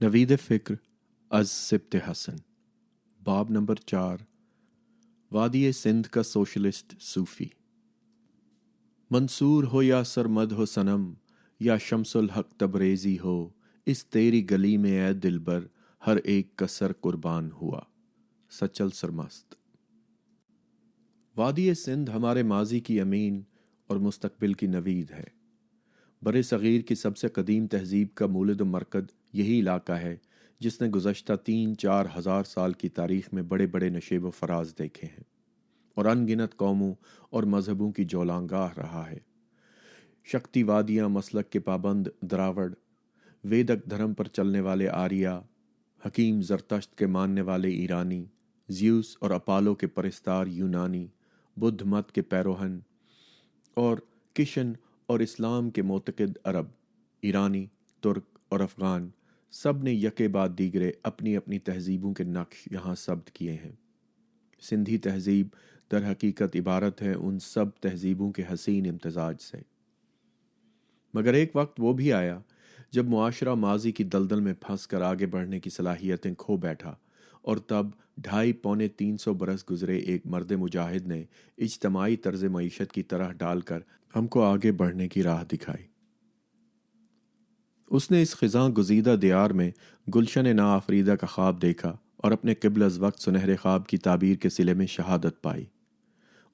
نوید فکر از سبت حسن باب نمبر 4 وادی سندھ کا سوشلسٹ صوفی۔ منصور ہو یا سرمد ہو صنم، یا شمس الحق تبریزی ہو، اس تیری گلی میں اے دلبر ہر ایک کا سر قربان ہوا۔ سچل سرمست۔ وادی سندھ ہمارے ماضی کی امین اور مستقبل کی نوید ہے۔ بر صغیر کی سب سے قدیم تہذیب کا مولد و مرکز یہی علاقہ ہے جس نے گزشتہ 3-4 ہزار سال کی تاریخ میں بڑے بڑے نشیب و فراز دیکھے ہیں اور ان گنت قوموں اور مذہبوں کی جولانگاہ رہا ہے۔ شکتی وادیاں مسلک کے پابند دراوڑ، ویدک دھرم پر چلنے والے آریہ، حکیم زرتشت کے ماننے والے ایرانی، زیوس اور اپالو کے پرستار یونانی، بدھ مت کے پیروہن اور کشن اور اسلام کے معتقد عرب، ایرانی، ترک اور افغان، سب نے یکے بعد دیگرے اپنی اپنی تہذیبوں کے نقش یہاں ثبت کیے ہیں۔ سندھی تہذیب در حقیقت عبارت ہے ان سب تہذیبوں کے حسین امتزاج سے۔ مگر ایک وقت وہ بھی آیا جب معاشرہ ماضی کی دلدل میں پھنس کر آگے بڑھنے کی صلاحیتیں کھو بیٹھا، اور تب 250-300 برس گزرے ایک مرد مجاہد نے اجتماعی طرز معیشت کی طرح ڈال کر ہم کو آگے بڑھنے کی راہ دکھائی۔ اس نے اس خزاں گزیدہ دیار میں گلشن نا آفریدہ کا خواب دیکھا اور اپنے قبل از وقت سنہرے خواب کی تعبیر کے صلے میں شہادت پائی۔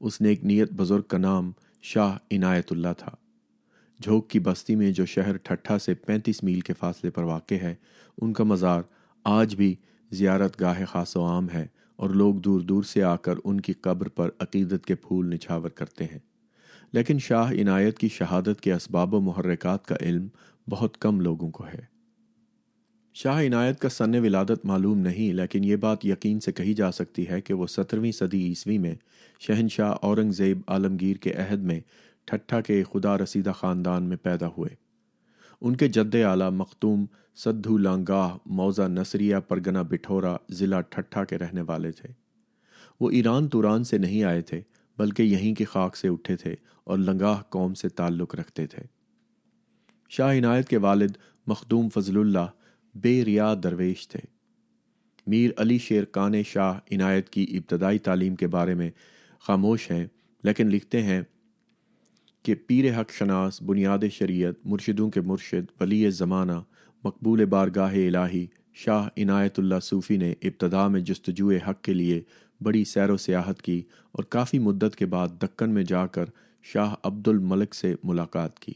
اس نے ایک نیت بزرگ کا نام شاہ عنایت اللہ تھا۔ جھوک کی بستی میں جو شہر ٹھٹھا سے 35 میل کے فاصلے پر واقع ہے، ان کا مزار آج بھی زیارت گاہ خاص و عام ہے اور لوگ دور دور سے آ کر ان کی قبر پر عقیدت کے پھول نچھاور کرتے ہیں۔ لیکن شاہ عنایت کی شہادت کے اسباب و محرکات کا علم بہت کم لوگوں کو ہے۔ شاہ عنایت کا سن ولادت معلوم نہیں، لیکن یہ بات یقین سے کہی جا سکتی ہے کہ وہ 17ویں صدی عیسوی میں شہنشاہ اورنگزیب عالمگیر کے عہد میں ٹھٹھا کے خدا رسیدہ خاندان میں پیدا ہوئے۔ ان کے جد اعلیٰ مختوم سدھو لانگاہ موضع نصریہ پرگنہ بٹھورا ضلع ٹھٹھا کے رہنے والے تھے۔ وہ ایران توران سے نہیں آئے تھے بلکہ یہیں کی خاک سے اٹھے تھے اور لنگاہ قوم سے تعلق رکھتے تھے۔ شاہ عنایت کے والد مخدوم فضل اللہ بے ریا درویش تھے۔ میر علی شیر کان شاہ عنایت کی ابتدائی تعلیم کے بارے میں خاموش ہیں، لیکن لکھتے ہیں کہ پیر حق شناس، بنیاد شریعت، مرشدوں کے مرشد، ولی زمانہ، مقبول بارگاہ الہی شاہ عنایت اللہ صوفی نے ابتدا میں جستجو حق کے لیے بڑی سیر و سیاحت کی اور کافی مدت کے بعد دکن میں جا کر شاہ عبد الملک سے ملاقات کی۔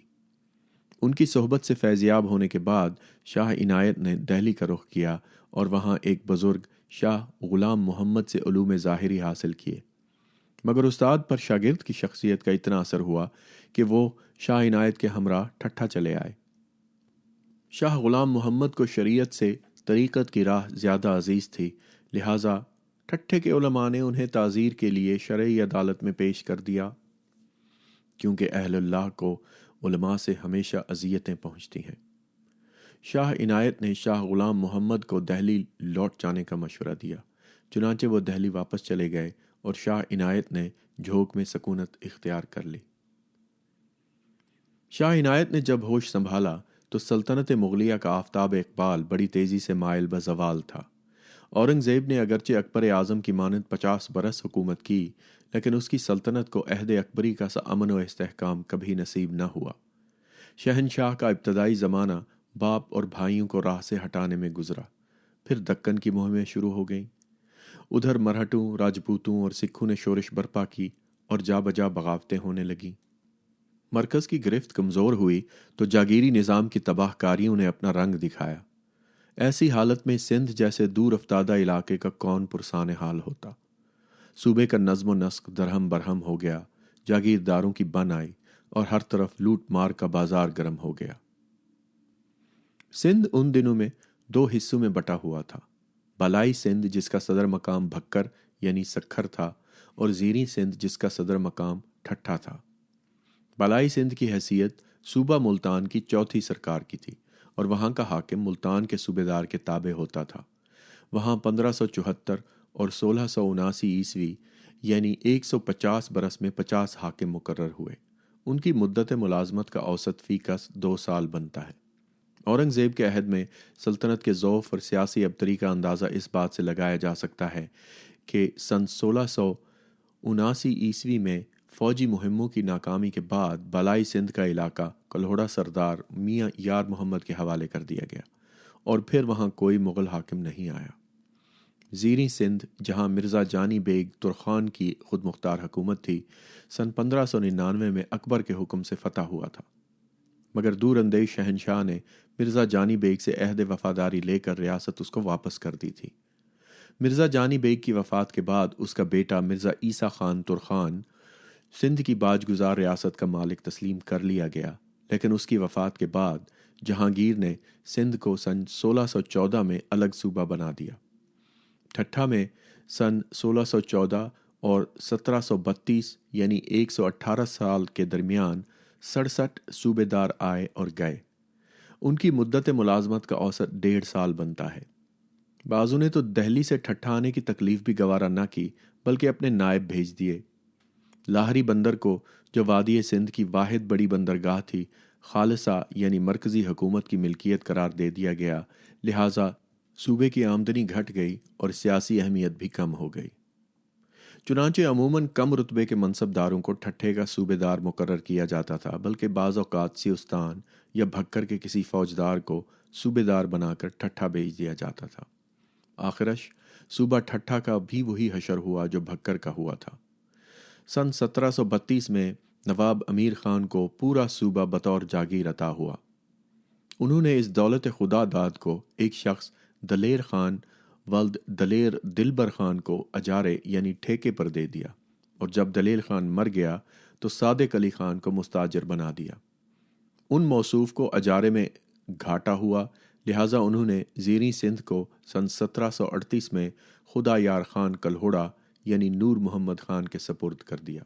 ان کی صحبت سے فیضیاب ہونے کے بعد شاہ عنایت نے دہلی کا رخ کیا اور وہاں ایک بزرگ شاہ غلام محمد سے علوم ظاہری حاصل کیے۔ مگر استاد پر شاگرد کی شخصیت کا اتنا اثر ہوا کہ وہ شاہ عنایت کے ہمراہ ٹھٹھا چلے آئے۔ شاہ غلام محمد کو شریعت سے طریقت کی راہ زیادہ عزیز تھی، لہٰذا ٹھٹھے کے علماء نے انہیں تعزیر کے لیے شرعی عدالت میں پیش کر دیا، کیونکہ اہل اللہ کو علماء سے ہمیشہ اذیتیں پہنچتی ہیں۔ شاہ عنایت نے شاہ غلام محمد کو دہلی لوٹ جانے کا مشورہ دیا، چنانچہ وہ دہلی واپس چلے گئے اور شاہ عنایت نے جھوک میں سکونت اختیار کر لی۔ شاہ عنایت نے جب ہوش سنبھالا تو سلطنت مغلیہ کا آفتاب اقبال بڑی تیزی سے مائل بزوال تھا۔ اورنگزیب نے اگرچہ اکبر اعظم کی مانند 50 برس حکومت کی، لیکن اس کی سلطنت کو عہد اکبری کا سا امن و استحکام کبھی نصیب نہ ہوا۔ شہنشاہ کا ابتدائی زمانہ باپ اور بھائیوں کو راہ سے ہٹانے میں گزرا، پھر دکن کی مہمیں شروع ہو گئیں۔ ادھر مرہٹوں، راجپوتوں اور سکھوں نے شورش برپا کی اور جا بجا بغاوتیں ہونے لگیں۔ مرکز کی گرفت کمزور ہوئی تو جاگیری نظام کی تباہ کاریوں نے اپنا رنگ دکھایا۔ ایسی حالت میں سندھ جیسے دور افتادہ علاقے کا کون پرسان حال ہوتا۔ صوبے کا نظم و نسق درہم برہم ہو گیا، جاگیرداروں کی بن آئی اور ہر طرف لوٹ مار کا بازار گرم ہو گیا۔ سندھ ان دنوں میں 2 حصوں میں بٹا ہوا تھا، بالائی سندھ جس کا صدر مقام بھکر یعنی سکھر تھا، اور زیریں سندھ جس کا صدر مقام ٹھٹھا تھا۔ بالائی سندھ کی حیثیت صوبہ ملتان کی چوتھی سرکار کی تھی اور وہاں کا حاکم ملتان کے صوبیدار کے تابع ہوتا تھا۔ وہاں 1574 اور 1679 عیسوی یعنی 150 برس میں 50 حاکم مقرر ہوئے۔ ان کی مدت ملازمت کا اوسط فی کس 2 سال بنتا ہے اورنگزیب کے عہد میں سلطنت کے ضعف اور سیاسی ابتری کا اندازہ اس بات سے لگایا جا سکتا ہے کہ سن 1679 میں فوجی مہموں کی ناکامی کے بعد بالائی سندھ کا علاقہ کلہوڑا سردار میاں یار محمد کے حوالے کر دیا گیا اور پھر وہاں کوئی مغل حاکم نہیں آیا۔ زیریں سندھ، جہاں مرزا جانی بیگ ترخان کی خود مختار حکومت تھی، سن 1599 میں اکبر کے حکم سے فتح ہوا تھا، مگر دور اندیش شہنشاہ نے مرزا جانی بیگ سے عہد وفاداری لے کر ریاست اس کو واپس کر دی تھی۔ مرزا جانی بیگ کی وفات کے بعد اس کا بیٹا مرزا عیسیٰ خان ترخان سندھ کی باج گزار ریاست کا مالک تسلیم کر لیا گیا، لیکن اس کی وفات کے بعد جہانگیر نے سندھ کو سن 1614 میں الگ صوبہ بنا دیا۔ ٹھٹھہ میں سن 1614 اور 1732 یعنی 118 سال کے درمیان 67 صوبے دار آئے اور گئے۔ ان کی مدت ملازمت کا اوسط 1.5 سال بنتا ہے۔ بعضوں نے تو دہلی سے ٹھٹھہ آنے کی تکلیف بھی گوارا نہ کی، بلکہ اپنے نائب بھیج دیے۔ لاہری بندر کو، جو وادی سندھ کی واحد بڑی بندرگاہ تھی، خالصہ یعنی مرکزی حکومت کی ملکیت قرار دے دیا گیا، لہٰذا صوبے کی آمدنی گھٹ گئی اور سیاسی اہمیت بھی کم ہو گئی۔ چنانچہ عموماً کم رتبے کے منصب داروں کو ٹھٹھے کا صوبے دار مقرر کیا جاتا تھا، بلکہ بعض اوقات سیستان یا بھکر کے کسی فوجدار کو صوبے دار بنا کر ٹھٹھہ بھیج دیا جاتا تھا۔ آخرش صوبہ ٹھٹھہ کا بھی وہی حشر ہوا جو بھکر کا ہوا تھا۔ سن 1732 میں نواب امیر خان کو پورا صوبہ بطور جاگیر عطا ہوا۔ انہوں نے اس دولت خدا داد کو ایک شخص دلیر خان ولد دلیر دلبر خان کو اجارے یعنی ٹھیکے پر دے دیا، اور جب دلیر خان مر گیا تو صادق علی خان کو مستاجر بنا دیا۔ ان موصوف کو اجارے میں گھاٹا ہوا، لہٰذا انہوں نے زیریں سندھ کو سن 1738 میں خدا یار خان کلہوڑا یعنی نور محمد خان کے سپرد کر دیا۔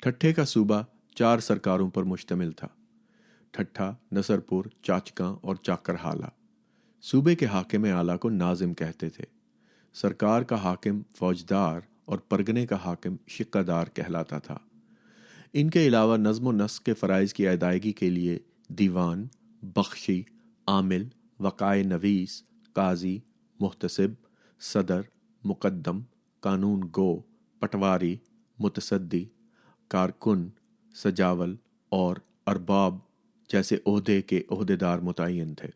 ٹھٹھے کا صوبہ 4 سرکاروں پر مشتمل تھا: ٹھٹھہ، نصرپور، چاچکاں اور چاکرحالہ۔ صوبے کے حاکم اعلیٰ کو ناظم کہتے تھے۔ سرکار کا حاکم فوجدار اور پرگنے کا حاکم شقہ دار کہلاتا تھا۔ ان کے علاوہ نظم و نسق کے فرائض کی ادائیگی کے لیے دیوان، بخشی، عامل، وقائے نویس، قاضی، محتسب، صدر، مقدم، قانون گو، پٹواری، متصدی، کارکن، سجاول اور ارباب جیسے عہدے کے عہدیدار متعین تھے۔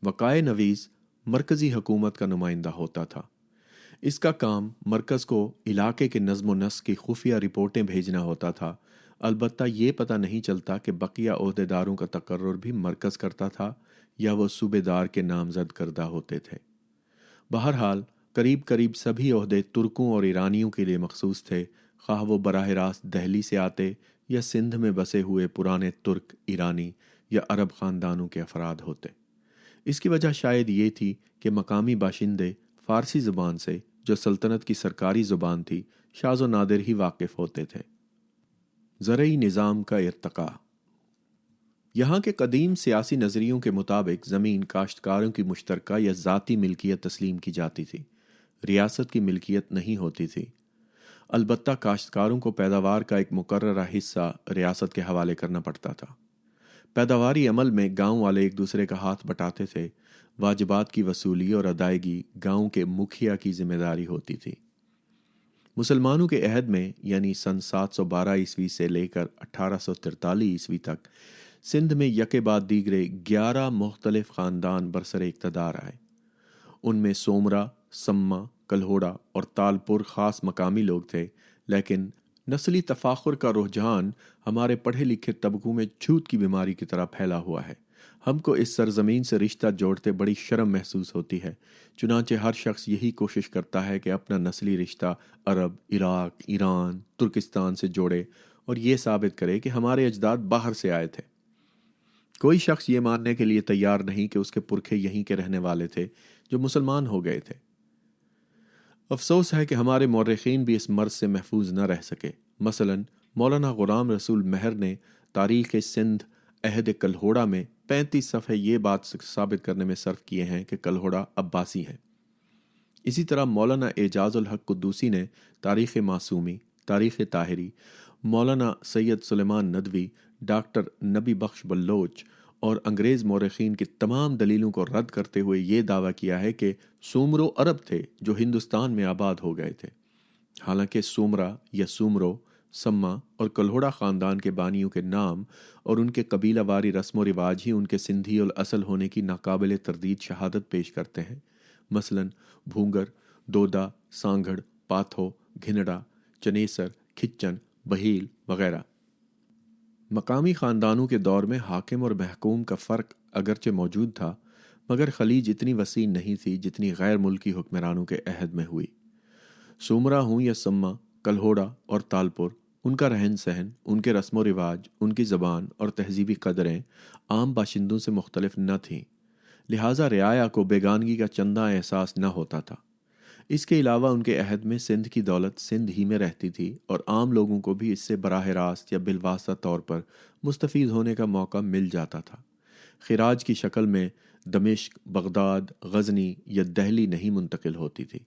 وقائے نویس مرکزی حکومت کا نمائندہ ہوتا تھا۔ اس کا کام مرکز کو علاقے کے نظم و نسق کی خفیہ رپورٹیں بھیجنا ہوتا تھا، البتہ یہ پتہ نہیں چلتا کہ بقیہ عہدیداروں کا تقرر بھی مرکز کرتا تھا یا وہ صوبے دار کے نامزد کردہ ہوتے تھے۔ بہرحال قریب سبھی عہدے ترکوں اور ایرانیوں کے لیے مخصوص تھے، خواہ وہ براہ راست دہلی سے آتے یا سندھ میں بسے ہوئے پرانے ترک، ایرانی یا عرب خاندانوں کے افراد ہوتے۔ اس کی وجہ شاید یہ تھی کہ مقامی باشندے فارسی زبان سے، جو سلطنت کی سرکاری زبان تھی، شاذ و نادر ہی واقف ہوتے تھے۔ زرعی نظام کا ارتقاء۔ یہاں کے قدیم سیاسی نظریوں کے مطابق زمین کاشتکاروں کی مشترکہ یا ذاتی ملکیت تسلیم کی جاتی تھی، ریاست کی ملکیت نہیں ہوتی تھی۔ البتہ کاشتکاروں کو پیداوار کا ایک مقررہ حصہ ریاست کے حوالے کرنا پڑتا تھا۔ پیداواری عمل میں گاؤں والے ایک دوسرے کا ہاتھ بٹاتے تھے، واجبات کی وصولی اور ادائیگی گاؤں کے مکھیا کی ذمہ داری ہوتی تھی۔ مسلمانوں کے عہد میں یعنی سن 712 عیسوی سے لے کر 1843 عیسوی تک سندھ میں یکے بعد دیگرے 11 مختلف خاندان برسر اقتدار آئے۔ ان میں سومرا، سما، کلہوڑا اور تالپور خاص مقامی لوگ تھے، لیکن نسلی تفاخر کا رجحان ہمارے پڑھے لکھے طبقوں میں چھوت کی بیماری کی طرح پھیلا ہوا ہے۔ ہم کو اس سرزمین سے رشتہ جوڑتے بڑی شرم محسوس ہوتی ہے، چنانچہ ہر شخص یہی کوشش کرتا ہے کہ اپنا نسلی رشتہ عرب، عراق، ایران، ترکستان سے جوڑے اور یہ ثابت کرے کہ ہمارے اجداد باہر سے آئے تھے۔ کوئی شخص یہ ماننے کے لیے تیار نہیں کہ اس کے پرکھے یہیں کے رہنے والے تھے جو مسلمان ہو گئے تھے۔ افسوس ہے کہ ہمارے مورخین بھی اس مرض سے محفوظ نہ رہ سکے۔ مثلاً مولانا غلام رسول مہر نے تاریخ سندھ عہد کلہوڑا میں 35 صفحے یہ بات ثابت کرنے میں صرف کیے ہیں کہ کلہوڑا عباسی ہیں۔ اسی طرح مولانا اعجاز الحق قدوسی نے تاریخ معصومی، تاریخ طاہری، مولانا سید سلیمان ندوی، ڈاکٹر نبی بخش بلوچ اور انگریز مورخین کی تمام دلیلوں کو رد کرتے ہوئے یہ دعویٰ کیا ہے کہ سومرو عرب تھے جو ہندوستان میں آباد ہو گئے تھے، حالانکہ سومرا یا سومرو، سما اور کلہوڑا خاندان کے بانیوں کے نام اور ان کے قبیلہ واری رسم و رواج ہی ان کے سندھی الاصل ہونے کی ناقابل تردید شہادت پیش کرتے ہیں، مثلاً بھونگر، دودا، سانگھڑ، پاتھو، گھنڑا، چنیسر، کھچن، بہیل وغیرہ۔ مقامی خاندانوں کے دور میں حاکم اور محکوم کا فرق اگرچہ موجود تھا، مگر خلیج اتنی وسیع نہیں تھی جتنی غیر ملکی حکمرانوں کے عہد میں ہوئی۔ سومرا ہوں یا سما، کلہوڑا اور تالپور، ان کا رہن سہن، ان کے رسم و رواج، ان کی زبان اور تہذیبی قدریں عام باشندوں سے مختلف نہ تھیں، لہٰذا رعایا کو بیگانگی کا چندہ احساس نہ ہوتا تھا۔ اس کے علاوہ ان کے عہد میں سندھ کی دولت سندھ ہی میں رہتی تھی اور عام لوگوں کو بھی اس سے براہ راست یا بالواسطہ طور پر مستفید ہونے کا موقع مل جاتا تھا۔ خراج کی شکل میں دمشق، بغداد، غزنی یا دہلی نہیں منتقل ہوتی تھی۔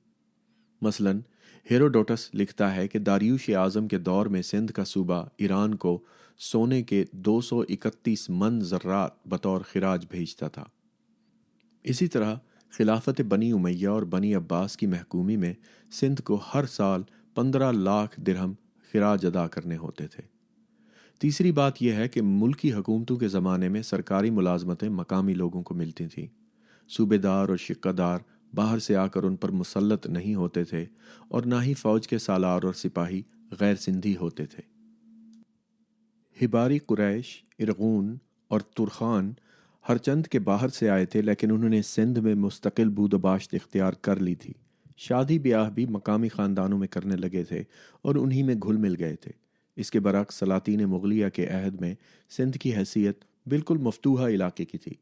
مثلاً ہیروڈوٹس لکھتا ہے کہ داریوش اعظم کے دور میں سندھ کا صوبہ ایران کو سونے کے 231 من زرات بطور خراج بھیجتا تھا۔ اسی طرح خلافت بنی امیہ اور بنی عباس کی محکومی میں سندھ کو ہر سال 15 لاکھ درہم خراج ادا کرنے ہوتے تھے۔ تیسری بات یہ ہے کہ ملکی حکومتوں کے زمانے میں سرکاری ملازمتیں مقامی لوگوں کو ملتی تھیں۔ صوبے دار اور شقہ دار باہر سے آ کر ان پر مسلط نہیں ہوتے تھے اور نہ ہی فوج کے سالار اور سپاہی غیر سندھی ہوتے تھے۔ ہباری قریش، ارغون اور ترخان ہر چند کے باہر سے آئے تھے، لیکن انہوں نے سندھ میں مستقل بود و باشت اختیار کر لی تھی۔ شادی بیاہ بھی مقامی خاندانوں میں کرنے لگے تھے اور انہی میں گھل مل گئے تھے۔ اس کے برعکس سلاطین مغلیہ کے عہد میں سندھ کی حیثیت بالکل مفتوحہ علاقے کی تھی۔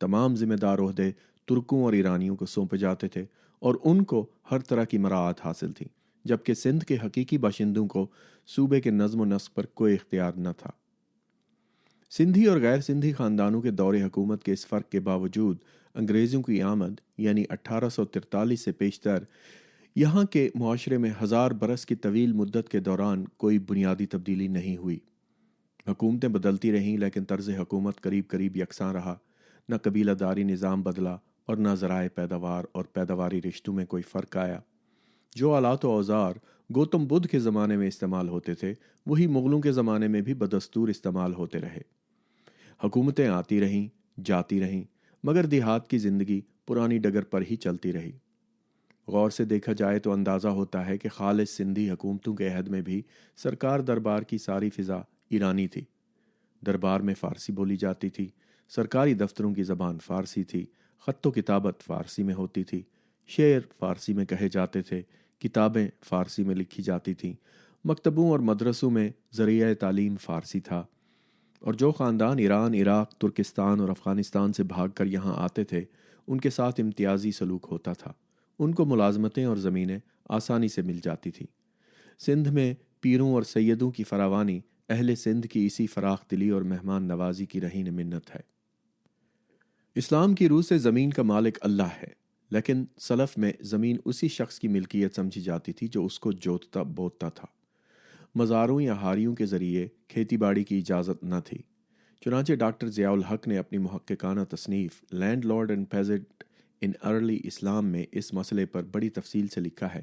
تمام ذمہ دار عہدے ترکوں اور ایرانیوں کو سونپے جاتے تھے اور ان کو ہر طرح کی مراعات حاصل تھی، جبکہ سندھ کے حقیقی باشندوں کو صوبے کے نظم و نسق پر کوئی اختیار نہ تھا۔ سندھی اور غیر سندھی خاندانوں کے دور حکومت کے اس فرق کے باوجود انگریزوں کی آمد یعنی 1843 سے پیشتر یہاں کے معاشرے میں 1000 برس کی طویل مدت کے دوران کوئی بنیادی تبدیلی نہیں ہوئی۔ حکومتیں بدلتی رہیں لیکن طرز حکومت قریب قریب یکساں رہا، نہ قبیلہ داری نظام بدلا اور نہ ذرائع پیداوار اور پیداواری رشتوں میں کوئی فرق آیا۔ جو آلات و اوزار گوتم بدھ کے زمانے میں استعمال ہوتے تھے وہی مغلوں کے زمانے میں بھی بدستور استعمال ہوتے رہے۔ حکومتیں آتی رہیں، جاتی رہیں، مگر دیہات کی زندگی پرانی ڈگر پر ہی چلتی رہی۔ غور سے دیکھا جائے تو اندازہ ہوتا ہے کہ خالص سندھی حکومتوں کے عہد میں بھی سرکار دربار کی ساری فضا ایرانی تھی۔ دربار میں فارسی بولی جاتی تھی، سرکاری دفتروں کی زبان فارسی تھی، خط و کتابت فارسی میں ہوتی تھی، شعر فارسی میں کہے جاتے تھے، کتابیں فارسی میں لکھی جاتی تھیں، مکتبوں اور مدرسوں میں ذریعہ تعلیم فارسی تھا، اور جو خاندان ایران، عراق، ترکستان اور افغانستان سے بھاگ کر یہاں آتے تھے ان کے ساتھ امتیازی سلوک ہوتا تھا۔ ان کو ملازمتیں اور زمینیں آسانی سے مل جاتی تھیں۔ سندھ میں پیروں اور سیدوں کی فراوانی اہل سندھ کی اسی فراخ دلی اور مہمان نوازی کی رہین منت ہے۔ اسلام کی روح سے زمین کا مالک اللہ ہے، لیکن سلف میں زمین اسی شخص کی ملکیت سمجھی جاتی تھی جو اس کو جوتتا بوتا تھا۔ مزاروں یا ہاریوں کے ذریعے کھیتی باڑی کی اجازت نہ تھی۔ چنانچہ ڈاکٹر ضیاء الحق نے اپنی محققانہ تصنیف land lord and peasant in early Islam میں اس مسئلے پر بڑی تفصیل سے لکھا ہے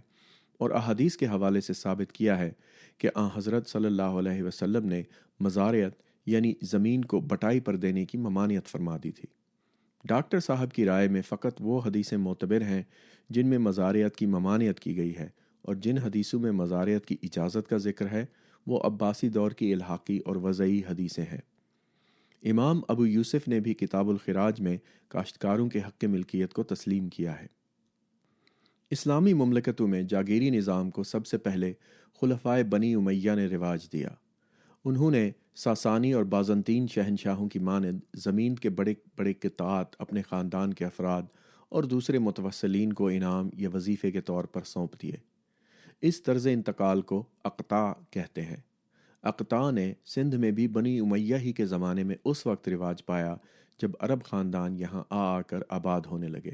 اور احادیث کے حوالے سے ثابت کیا ہے کہ آن حضرت صلی اللہ علیہ وسلم نے مزارعت یعنی زمین کو بٹائی پر دینے کی ممانعت فرما دی تھی۔ ڈاکٹر صاحب کی رائے میں فقط وہ حدیثیں معتبر ہیں جن میں مزارعت کی ممانعت کی گئی ہے، اور جن حدیثوں میں مزارعت کی اجازت کا ذکر ہے وہ عباسی دور کی الحاقی اور وضعی حدیثیں ہیں۔ امام ابو یوسف نے بھی کتاب الخراج میں کاشتکاروں کے حق ملکیت کو تسلیم کیا ہے۔ اسلامی مملکتوں میں جاگیری نظام کو سب سے پہلے خلفائے بنی امیہ نے رواج دیا۔ انہوں نے ساسانی اور بازنطین شہنشاہوں کی مانند زمین کے بڑے بڑے قطعات اپنے خاندان کے افراد اور دوسرے متوسلین کو انعام یا وظیفے کے طور پر سونپ دیے۔ اس طرز انتقال کو اقطاع کہتے ہیں۔ اقطاع نے سندھ میں بھی بنی امیہ ہی کے زمانے میں اس وقت رواج پایا جب عرب خاندان یہاں آ کر آباد ہونے لگے۔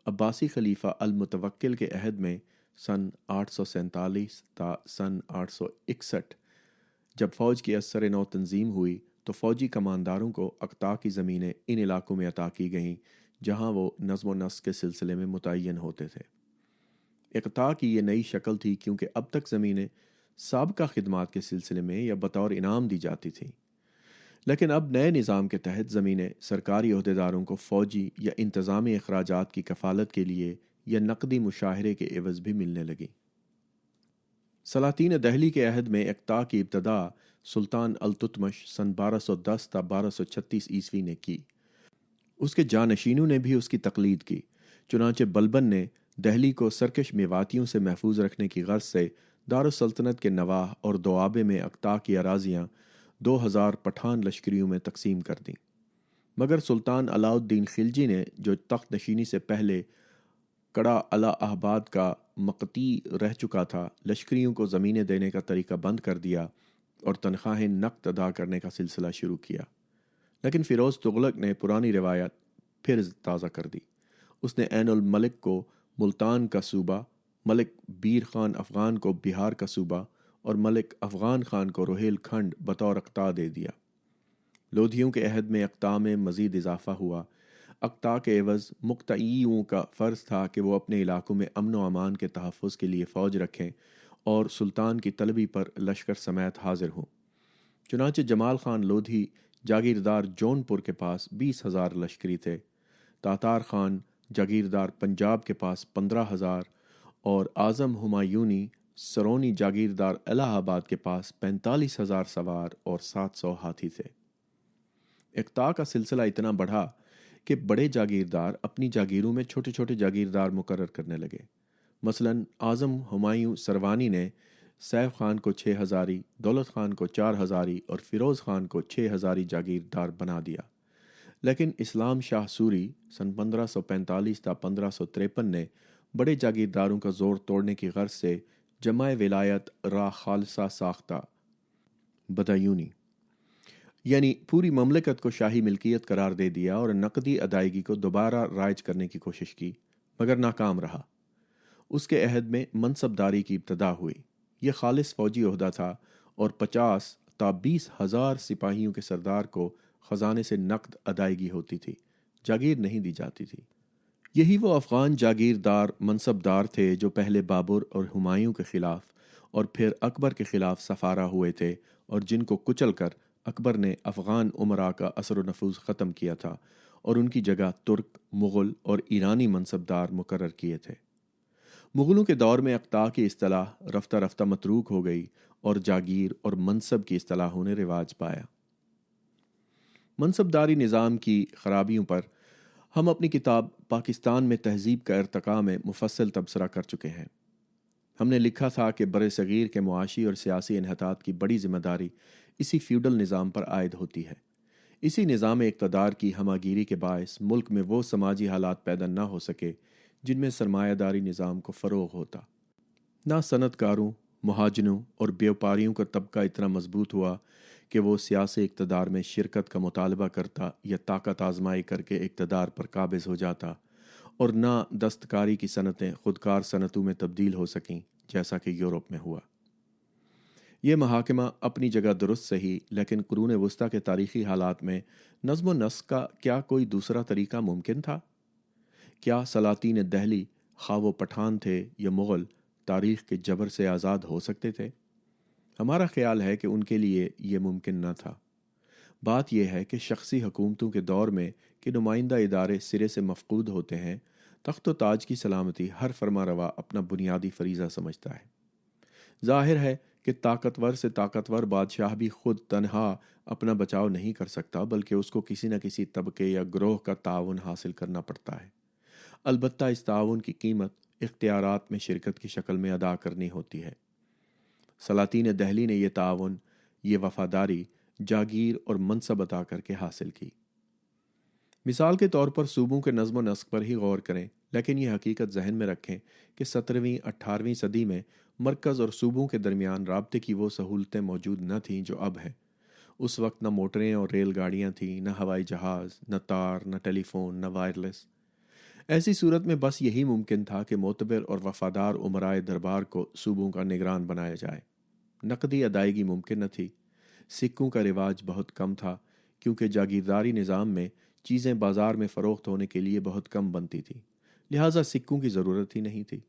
عباسی خلیفہ المتوکل کے عہد میں سن 847 تا سن 861 جب فوج کی اثر نو تنظیم ہوئی تو فوجی کمانداروں کو اقطاع کی زمینیں ان علاقوں میں عطا کی گئیں جہاں وہ نظم و نسق کے سلسلے میں متعین ہوتے تھے۔ اقطاع کی یہ نئی شکل تھی کیونکہ اب تک زمینیں سابقہ خدمات کے سلسلے میں یا بطور انعام دی جاتی تھیں، لیکن اب نئے نظام کے تحت زمینیں سرکاری عہدیداروں کو فوجی یا انتظامی اخراجات کی کفالت کے لیے یا نقدی مشاہرے کے عوض بھی ملنے لگیں۔ سلاطین دہلی کے عہد میں اقطاع کی ابتدا سلطان التتمش سن 1210 تا 1236 عیسوی نے کی۔ اس کے جانشینوں نے بھی اس کی تقلید کی، چنانچہ بلبن نے دہلی کو سرکش میواتیوں سے محفوظ رکھنے کی غرض سے دارالسلطنت کے نواح اور دوابے میں اقطاع کی اراضیاں 2000 پٹھان لشکریوں میں تقسیم کر دیں، مگر سلطان علاء الدین خلجی نے جو تخت نشینی سے پہلے کڑا الہ آباد کا مقتی رہ چکا تھا، لشکریوں کو زمینیں دینے کا طریقہ بند کر دیا اور تنخواہیں نقد ادا کرنے کا سلسلہ شروع کیا۔ لیکن فیروز تغلق نے پرانی روایت پھر تازہ کر دی۔ اس نے عین الملک کو ملتان کا صوبہ، ملک بیر خان افغان کو بہار کا صوبہ اور ملک افغان خان کو روہیل کھنڈ بطور اقطاع دے دیا۔ لودھیوں کے عہد میں اقطاع میں مزید اضافہ ہوا۔ اقطاع کے عوض مقطعیوں کا فرض تھا کہ وہ اپنے علاقوں میں امن و امان کے تحفظ کے لیے فوج رکھیں اور سلطان کی طلبی پر لشکر سمیت حاضر ہوں۔ چنانچہ جمال خان لودھی جاگیردار جون پور کے پاس 20,000 لشکری تھے، تاتار خان جاگیردار پنجاب کے پاس 15,000 اور اعظم ہمایونی سرونی جاگیردار الہ آباد کے پاس 45,000 سوار اور 700 ہاتھی تھے۔ اقطاع کا سلسلہ اتنا بڑھا کہ بڑے جاگیردار اپنی جاگیروں میں چھوٹے چھوٹے جاگیردار مقرر کرنے لگے۔ مثلاً اعظم ہمایوں سروانی نے سیف خان کو 6,000، دولت خان کو 4,000 اور فیروز خان کو 6,000 جاگیردار بنا دیا۔ لیکن اسلام شاہ سوری سن 1545 تا 1553 نے بڑے جاگیرداروں کا زور توڑنے کی غرض سے جمع ولایت را خالصہ ساختہ بدایونی، یعنی پوری مملکت کو شاہی ملکیت قرار دے دیا اور نقدی ادائیگی کو دوبارہ رائج کرنے کی کوشش کی، مگر ناکام رہا۔ اس کے عہد میں منصبداری کی ابتدا ہوئی۔ یہ خالص فوجی عہدہ تھا اور 50 تا 20,000 سپاہیوں کے سردار کو خزانے سے نقد ادائیگی ہوتی تھی، جاگیر نہیں دی جاتی تھی۔ یہی وہ افغان جاگیردار منصبدار تھے جو پہلے بابر اور ہمایوں کے خلاف اور پھر اکبر کے خلاف سفارہ ہوئے تھے اور جن کو کچل کر اکبر نے افغان امراء کا اثر و نفوذ ختم کیا تھا اور ان کی جگہ ترک، مغل اور ایرانی منصبدار مقرر کیے تھے۔ مغلوں کے دور میں اقطاع کی اصطلاح رفتہ رفتہ متروک ہو گئی اور جاگیر اور منصب کی اصطلاحوں نے رواج پایا۔ منصبداری نظام کی خرابیوں پر ہم اپنی کتاب پاکستان میں تہذیب کا ارتقاء میں مفصل تبصرہ کر چکے ہیں۔ ہم نے لکھا تھا کہ بر صغیر کے معاشی اور سیاسی انحطاط کی بڑی ذمہ داری اسی فیوڈل نظام پر عائد ہوتی ہے۔ اسی نظام اقتدار کی ہماگیری کے باعث ملک میں وہ سماجی حالات پیدا نہ ہو سکے جن میں سرمایہ داری نظام کو فروغ ہوتا۔ نہ صنعت کاروں، مہاجنوں اور بیوپاریوں کا طبقہ اتنا مضبوط ہوا کہ وہ سیاسی اقتدار میں شرکت کا مطالبہ کرتا یا طاقت آزمائی کر کے اقتدار پر قابض ہو جاتا، اور نہ دستکاری کی صنعتیں خودکار صنعتوں میں تبدیل ہو سکیں جیسا کہ یورپ میں ہوا۔ یہ محاکمہ اپنی جگہ درست صحیح، لیکن قرون وسطیٰ کے تاریخی حالات میں نظم و نسق کا کیا کوئی دوسرا طریقہ ممکن تھا؟ کیا سلاطین دہلی، خواہ وہ پٹھان تھے یا مغل، تاریخ کے جبر سے آزاد ہو سکتے تھے؟ ہمارا خیال ہے کہ ان کے لیے یہ ممکن نہ تھا۔ بات یہ ہے کہ شخصی حکومتوں کے دور میں کہ نمائندہ ادارے سرے سے مفقود ہوتے ہیں، تخت و تاج کی سلامتی ہر فرما روا اپنا بنیادی فریضہ سمجھتا ہے۔ ظاہر ہے کہ طاقتور سے طاقتور بادشاہ بھی خود تنہا اپنا بچاؤ نہیں کر سکتا، بلکہ اس کو کسی نہ کسی طبقے یا گروہ کا تعاون حاصل کرنا پڑتا ہے۔ البتہ اس تعاون کی قیمت اختیارات میں شرکت کی شکل میں ادا کرنی ہوتی ہے۔ سلاطین دہلی نے یہ تعاون، یہ وفاداری جاگیر اور منصب عطا کر کے حاصل کی۔ مثال کے طور پر صوبوں کے نظم و نسق پر ہی غور کریں، لیکن یہ حقیقت ذہن میں رکھیں کہ 17ویں 18ویں صدی میں مرکز اور صوبوں کے درمیان رابطے کی وہ سہولتیں موجود نہ تھیں جو اب ہیں۔ اس وقت نہ موٹریں اور ریل گاڑیاں تھیں، نہ ہوائی جہاز، نہ تار، نہ ٹیلی فون، نہ وائرلیس۔ ایسی صورت میں بس یہی ممکن تھا کہ معتبر اور وفادار امرائے دربار کو صوبوں کا نگران بنایا جائے۔ نقدی ادائیگی ممکن نہ تھی۔ سکوں کا رواج بہت کم تھا، کیونکہ جاگیرداری نظام میں چیزیں بازار میں فروخت ہونے کے لیے بہت کم بنتی تھیں، لہٰذا سکوں کی ضرورت ہی نہیں تھی۔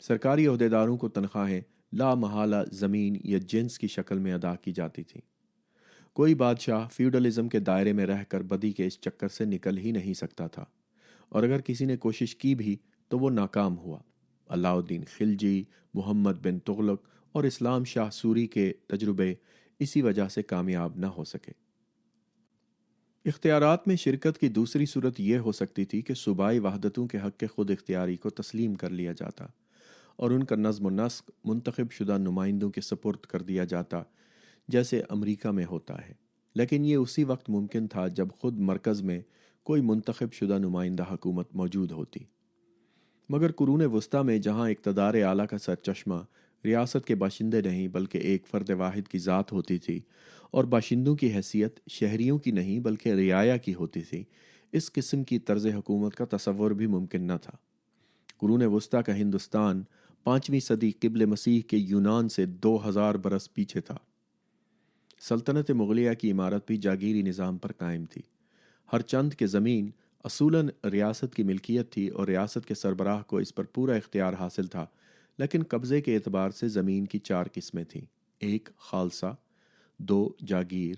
سرکاری عہدیداروں کو تنخواہیں لا محالہ زمین یا جنس کی شکل میں ادا کی جاتی تھیں۔ کوئی بادشاہ فیوڈلزم کے دائرے میں رہ کر بدی کے اس چکر سے نکل ہی نہیں سکتا تھا، اور اگر کسی نے کوشش کی بھی تو وہ ناکام ہوا۔ علاء الدین خلجی، محمد بن تغلق اور اسلام شاہ سوری کے تجربے اسی وجہ سے کامیاب نہ ہو سکے۔ اختیارات میں شرکت کی دوسری صورت یہ ہو سکتی تھی کہ صوبائی وحدتوں کے حق خود اختیاری کو تسلیم کر لیا جاتا اور ان کا نظم و نسق منتخب شدہ نمائندوں کے سپرد کر دیا جاتا، جیسے امریکہ میں ہوتا ہے، لیکن یہ اسی وقت ممکن تھا جب خود مرکز میں کوئی منتخب شدہ نمائندہ حکومت موجود ہوتی۔ مگر قرون وسطیٰ میں جہاں اقتدار اعلیٰ کا سرچشمہ ریاست کے باشندے نہیں بلکہ ایک فرد واحد کی ذات ہوتی تھی، اور باشندوں کی حیثیت شہریوں کی نہیں بلکہ رعایا کی ہوتی تھی، اس قسم کی طرز حکومت کا تصور بھی ممکن نہ تھا۔ قرون وسطیٰ کا ہندوستان 5ویں صدی قبل مسیح کے یونان سے 2000 برس پیچھے تھا۔ سلطنت مغلیہ کی عمارت بھی جاگیری نظام پر قائم تھی۔ ہر چند کے زمین اصولاً ریاست کی ملکیت تھی اور ریاست کے سربراہ کو اس پر پورا اختیار حاصل تھا، لیکن قبضے کے اعتبار سے زمین کی 4 قسمیں تھیں: 1 خالصہ، 2 جاگیر،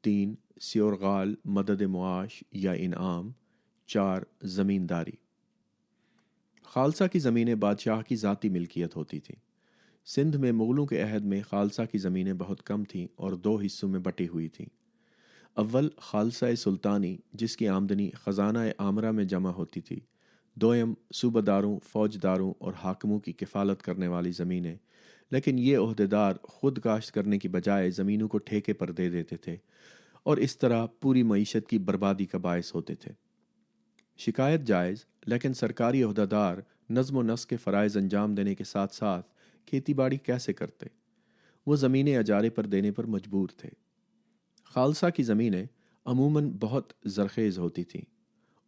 3 سیورغال مدد معاش یا انعام، 4 زمینداری۔ خالصہ کی زمینیں بادشاہ کی ذاتی ملکیت ہوتی تھیں۔ سندھ میں مغلوں کے عہد میں خالصہ کی زمینیں بہت کم تھیں اور 2 حصوں میں بٹی ہوئی تھیں۔ اول خالصہ سلطانی، جس کی آمدنی خزانہ عامرہ میں جمع ہوتی تھی۔ دویم صوبہ داروں، فوجداروں اور حاکموں کی کفالت کرنے والی زمینیں، لیکن یہ عہدیدار خود کاشت کرنے کی بجائے زمینوں کو ٹھیکے پر دے دیتے تھے اور اس طرح پوری معیشت کی بربادی کا باعث ہوتے تھے۔ شکایت جائز، لیکن سرکاری عہدیدار نظم و نسق کے فرائض انجام دینے کے ساتھ ساتھ کھیتی باڑی کیسے کرتے؟ وہ زمینیں اجارے پر دینے پر مجبور تھے۔ خالصہ کی زمینیں عموماً بہت زرخیز ہوتی تھیں۔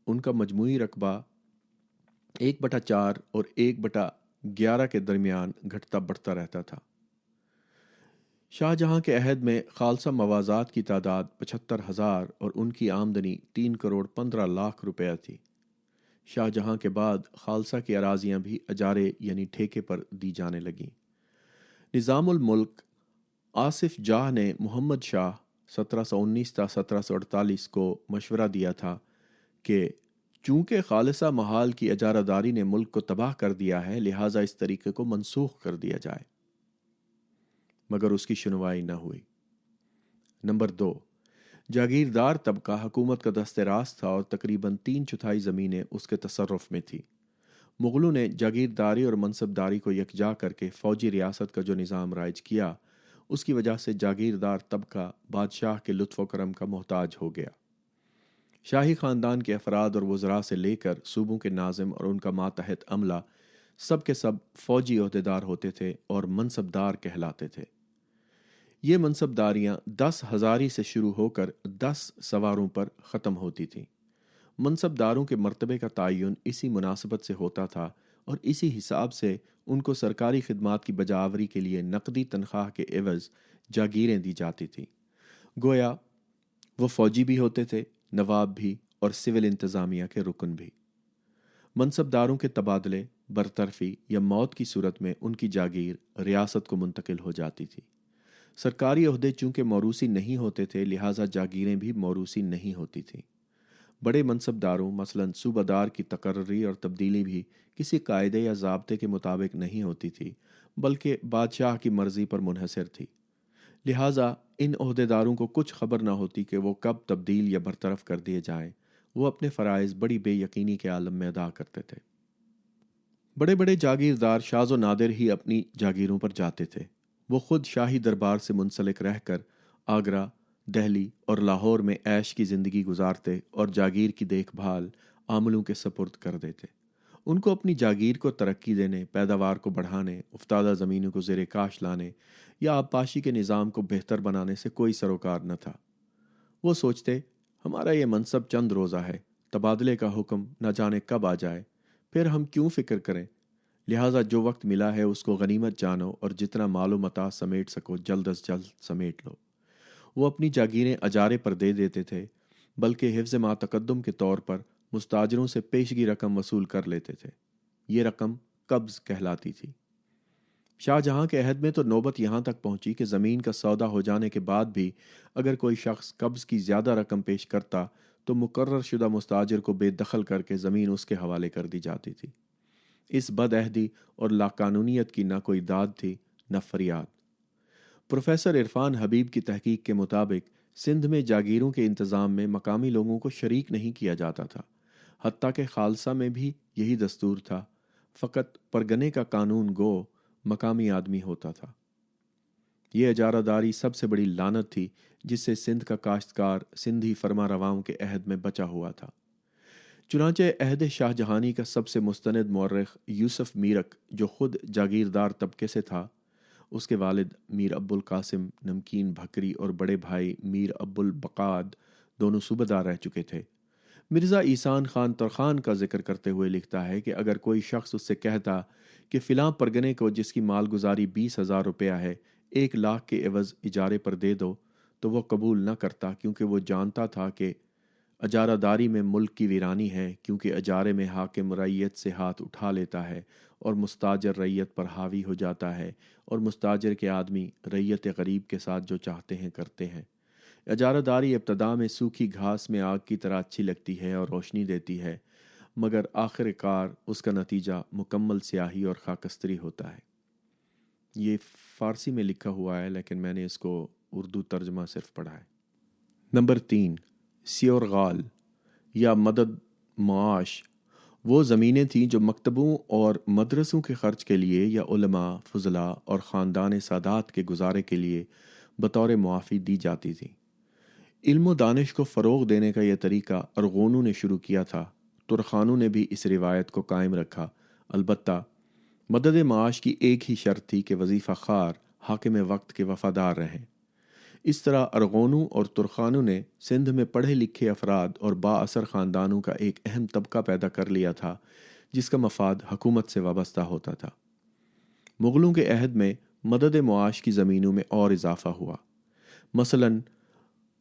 ان کا مجموعی رقبہ 1/4 اور 1/11 کے درمیان گھٹتا بڑھتا رہتا تھا۔ شاہ جہاں کے عہد میں خالصہ موازات کی تعداد 75,000 اور ان کی آمدنی 3,15,00,000 روپیہ تھی۔ شاہ جہاں کے بعد خالصہ کی اراضیاں بھی اجارے یعنی ٹھیکے پر دی جانے لگیں۔ نظام الملک آصف جاہ نے محمد شاہ 1719 تا 1748 کو مشورہ دیا تھا کہ چونکہ خالصہ محال کی اجارہ داری نے ملک کو تباہ کر دیا ہے، لہٰذا اس طریقے کو منسوخ کر دیا جائے، مگر اس کی سنوائی نہ ہوئی۔ نمبر 2، جاگیردار طبقہ حکومت کا دست راست تھا اور تقریباً 3/4 زمینیں اس کے تصرف میں تھی۔ مغلوں نے جاگیرداری اور منصبداری کو یکجا کر کے فوجی ریاست کا جو نظام رائج کیا، اس کی وجہ سے جاگیردار طبقہ بادشاہ کے لطف و کرم کا محتاج ہو گیا۔ شاہی خاندان کے افراد اور وزراء سے لے کر صوبوں کے ناظم اور ان کا ماتحت عملہ سب کے سب فوجی عہدیدار ہوتے تھے اور منصبدار کہلاتے تھے۔ یہ منصبداریاں 10 ہزاری سے شروع ہو کر 10 سواروں پر ختم ہوتی تھیں۔ منصبداروں کے مرتبے کا تعین اسی مناسبت سے ہوتا تھا اور اسی حساب سے ان کو سرکاری خدمات کی بجاوری کے لیے نقدی تنخواہ کے عوض جاگیریں دی جاتی تھیں۔ گویا وہ فوجی بھی ہوتے تھے، نواب بھی اور سول انتظامیہ کے رکن بھی۔ منصبداروں کے تبادلے، برطرفی یا موت کی صورت میں ان کی جاگیر ریاست کو منتقل ہو جاتی تھی۔ سرکاری عہدے چونکہ موروثی نہیں ہوتے تھے، لہٰذا جاگیریں بھی موروثی نہیں ہوتی تھیں۔ بڑے منصبداروں مثلاً صوبہ دار کی تقرری اور تبدیلی بھی کسی قاعدے یا ضابطے کے مطابق نہیں ہوتی تھی، بلکہ بادشاہ کی مرضی پر منحصر تھی۔ لہٰذا ان عہدیداروں کو کچھ خبر نہ ہوتی کہ وہ کب تبدیل یا برطرف کر دیے جائیں۔ وہ اپنے فرائض بڑی بے یقینی کے عالم میں ادا کرتے تھے۔ بڑے بڑے جاگیردار شاذ و نادر ہی اپنی جاگیروں پر جاتے تھے۔ وہ خود شاہی دربار سے منسلک رہ کر آگرہ، دہلی اور لاہور میں عیش کی زندگی گزارتے اور جاگیر کی دیکھ بھال عاملوں کے سپرد کر دیتے۔ ان کو اپنی جاگیر کو ترقی دینے، پیداوار کو بڑھانے، افتادہ زمینوں کو زیر کاش لانے یا آبپاشی کے نظام کو بہتر بنانے سے کوئی سروکار نہ تھا۔ وہ سوچتے، ہمارا یہ منصب چند روزہ ہے، تبادلے کا حکم نہ جانے کب آ جائے، پھر ہم کیوں فکر کریں؟ لہٰذا جو وقت ملا ہے اس کو غنیمت جانو اور جتنا مال و متاع سمیٹ سکو جلد از جلد سمیٹ لو۔ وہ اپنی جاگیریں اجارے پر دے دیتے تھے، بلکہ حفظ ما تقدم کے طور پر مستاجروں سے پیشگی رقم وصول کر لیتے تھے۔ یہ رقم قبض کہلاتی تھی۔ شاہ جہاں کے عہد میں تو نوبت یہاں تک پہنچی کہ زمین کا سودا ہو جانے کے بعد بھی اگر کوئی شخص قبض کی زیادہ رقم پیش کرتا تو مقرر شدہ مستاجر کو بے دخل کر کے زمین اس کے حوالے کر دی جاتی تھی۔ اس بد عہدی اور لاقانونیت کی نہ کوئی داد تھی نہ فریاد۔ پروفیسر عرفان حبیب کی تحقیق کے مطابق سندھ میں جاگیروں کے انتظام میں مقامی لوگوں کو شریک نہیں کیا جاتا تھا، حتیٰ کہ خالصہ میں بھی یہی دستور تھا، فقط پرگنے کا قانون گو مقامی آدمی ہوتا تھا۔ یہ اجارہ داری سب سے بڑی لعنت تھی جس سے سندھ کا کاشتکار سندھی فرما رواؤں کے عہد میں بچا ہوا تھا۔ چنانچہ عہد شاہ جہانی کا سب سے مستند مورخ یوسف میرک، جو خود جاگیردار طبقے سے تھا، اس کے والد میر ابو القاسم نمکین بھکری اور بڑے بھائی میر ابو البقاد دونوں صوبیدار رہ چکے تھے، مرزا احسان خان ترخان کا ذکر کرتے ہوئے لکھتا ہے کہ اگر کوئی شخص اس سے کہتا کہ فلاں پرگنے کو جس کی مال گزاری 20,000 روپیہ ہے 1 لاکھ کے عوض اجارے پر دے دو تو وہ قبول نہ کرتا، کیونکہ وہ جانتا تھا کہ اجارہ داری میں ملک کی ویرانی ہے، کیونکہ اجارے میں حاکم رعیت سے ہاتھ اٹھا لیتا ہے اور مستاجر رعیت پر حاوی ہو جاتا ہے، اور مستاجر کے آدمی رعیت غریب کے ساتھ جو چاہتے ہیں کرتے ہیں۔ اجارہ داری ابتدا میں سوکھی گھاس میں آگ کی طرح اچھی لگتی ہے اور روشنی دیتی ہے، مگر آخر کار اس کا نتیجہ مکمل سیاہی اور خاکستری ہوتا ہے۔ یہ فارسی میں لکھا ہوا ہے لیکن میں نے اس کو اردو ترجمہ صرف پڑھا ہے۔ نمبر 3، سیورغال یا مدد معاش وہ زمینیں تھیں جو مکتبوں اور مدرسوں کے خرچ کے لیے یا علماء، فضلاء اور خاندان سادات کے گزارے کے لیے بطور معافی دی جاتی تھیں۔ علم و دانش کو فروغ دینے کا یہ طریقہ ارغونوں نے شروع کیا تھا، ترخانوں نے بھی اس روایت کو قائم رکھا، البتہ مدد معاش کی ایک ہی شرط تھی کہ وظیفہ خوار حاکم وقت کے وفادار رہیں۔ اس طرح ارغونوں اور ترخانوں نے سندھ میں پڑھے لکھے افراد اور با اثر خاندانوں کا ایک اہم طبقہ پیدا کر لیا تھا جس کا مفاد حکومت سے وابستہ ہوتا تھا۔ مغلوں کے عہد میں مدد معاش کی زمینوں میں اور اضافہ ہوا۔ مثلاً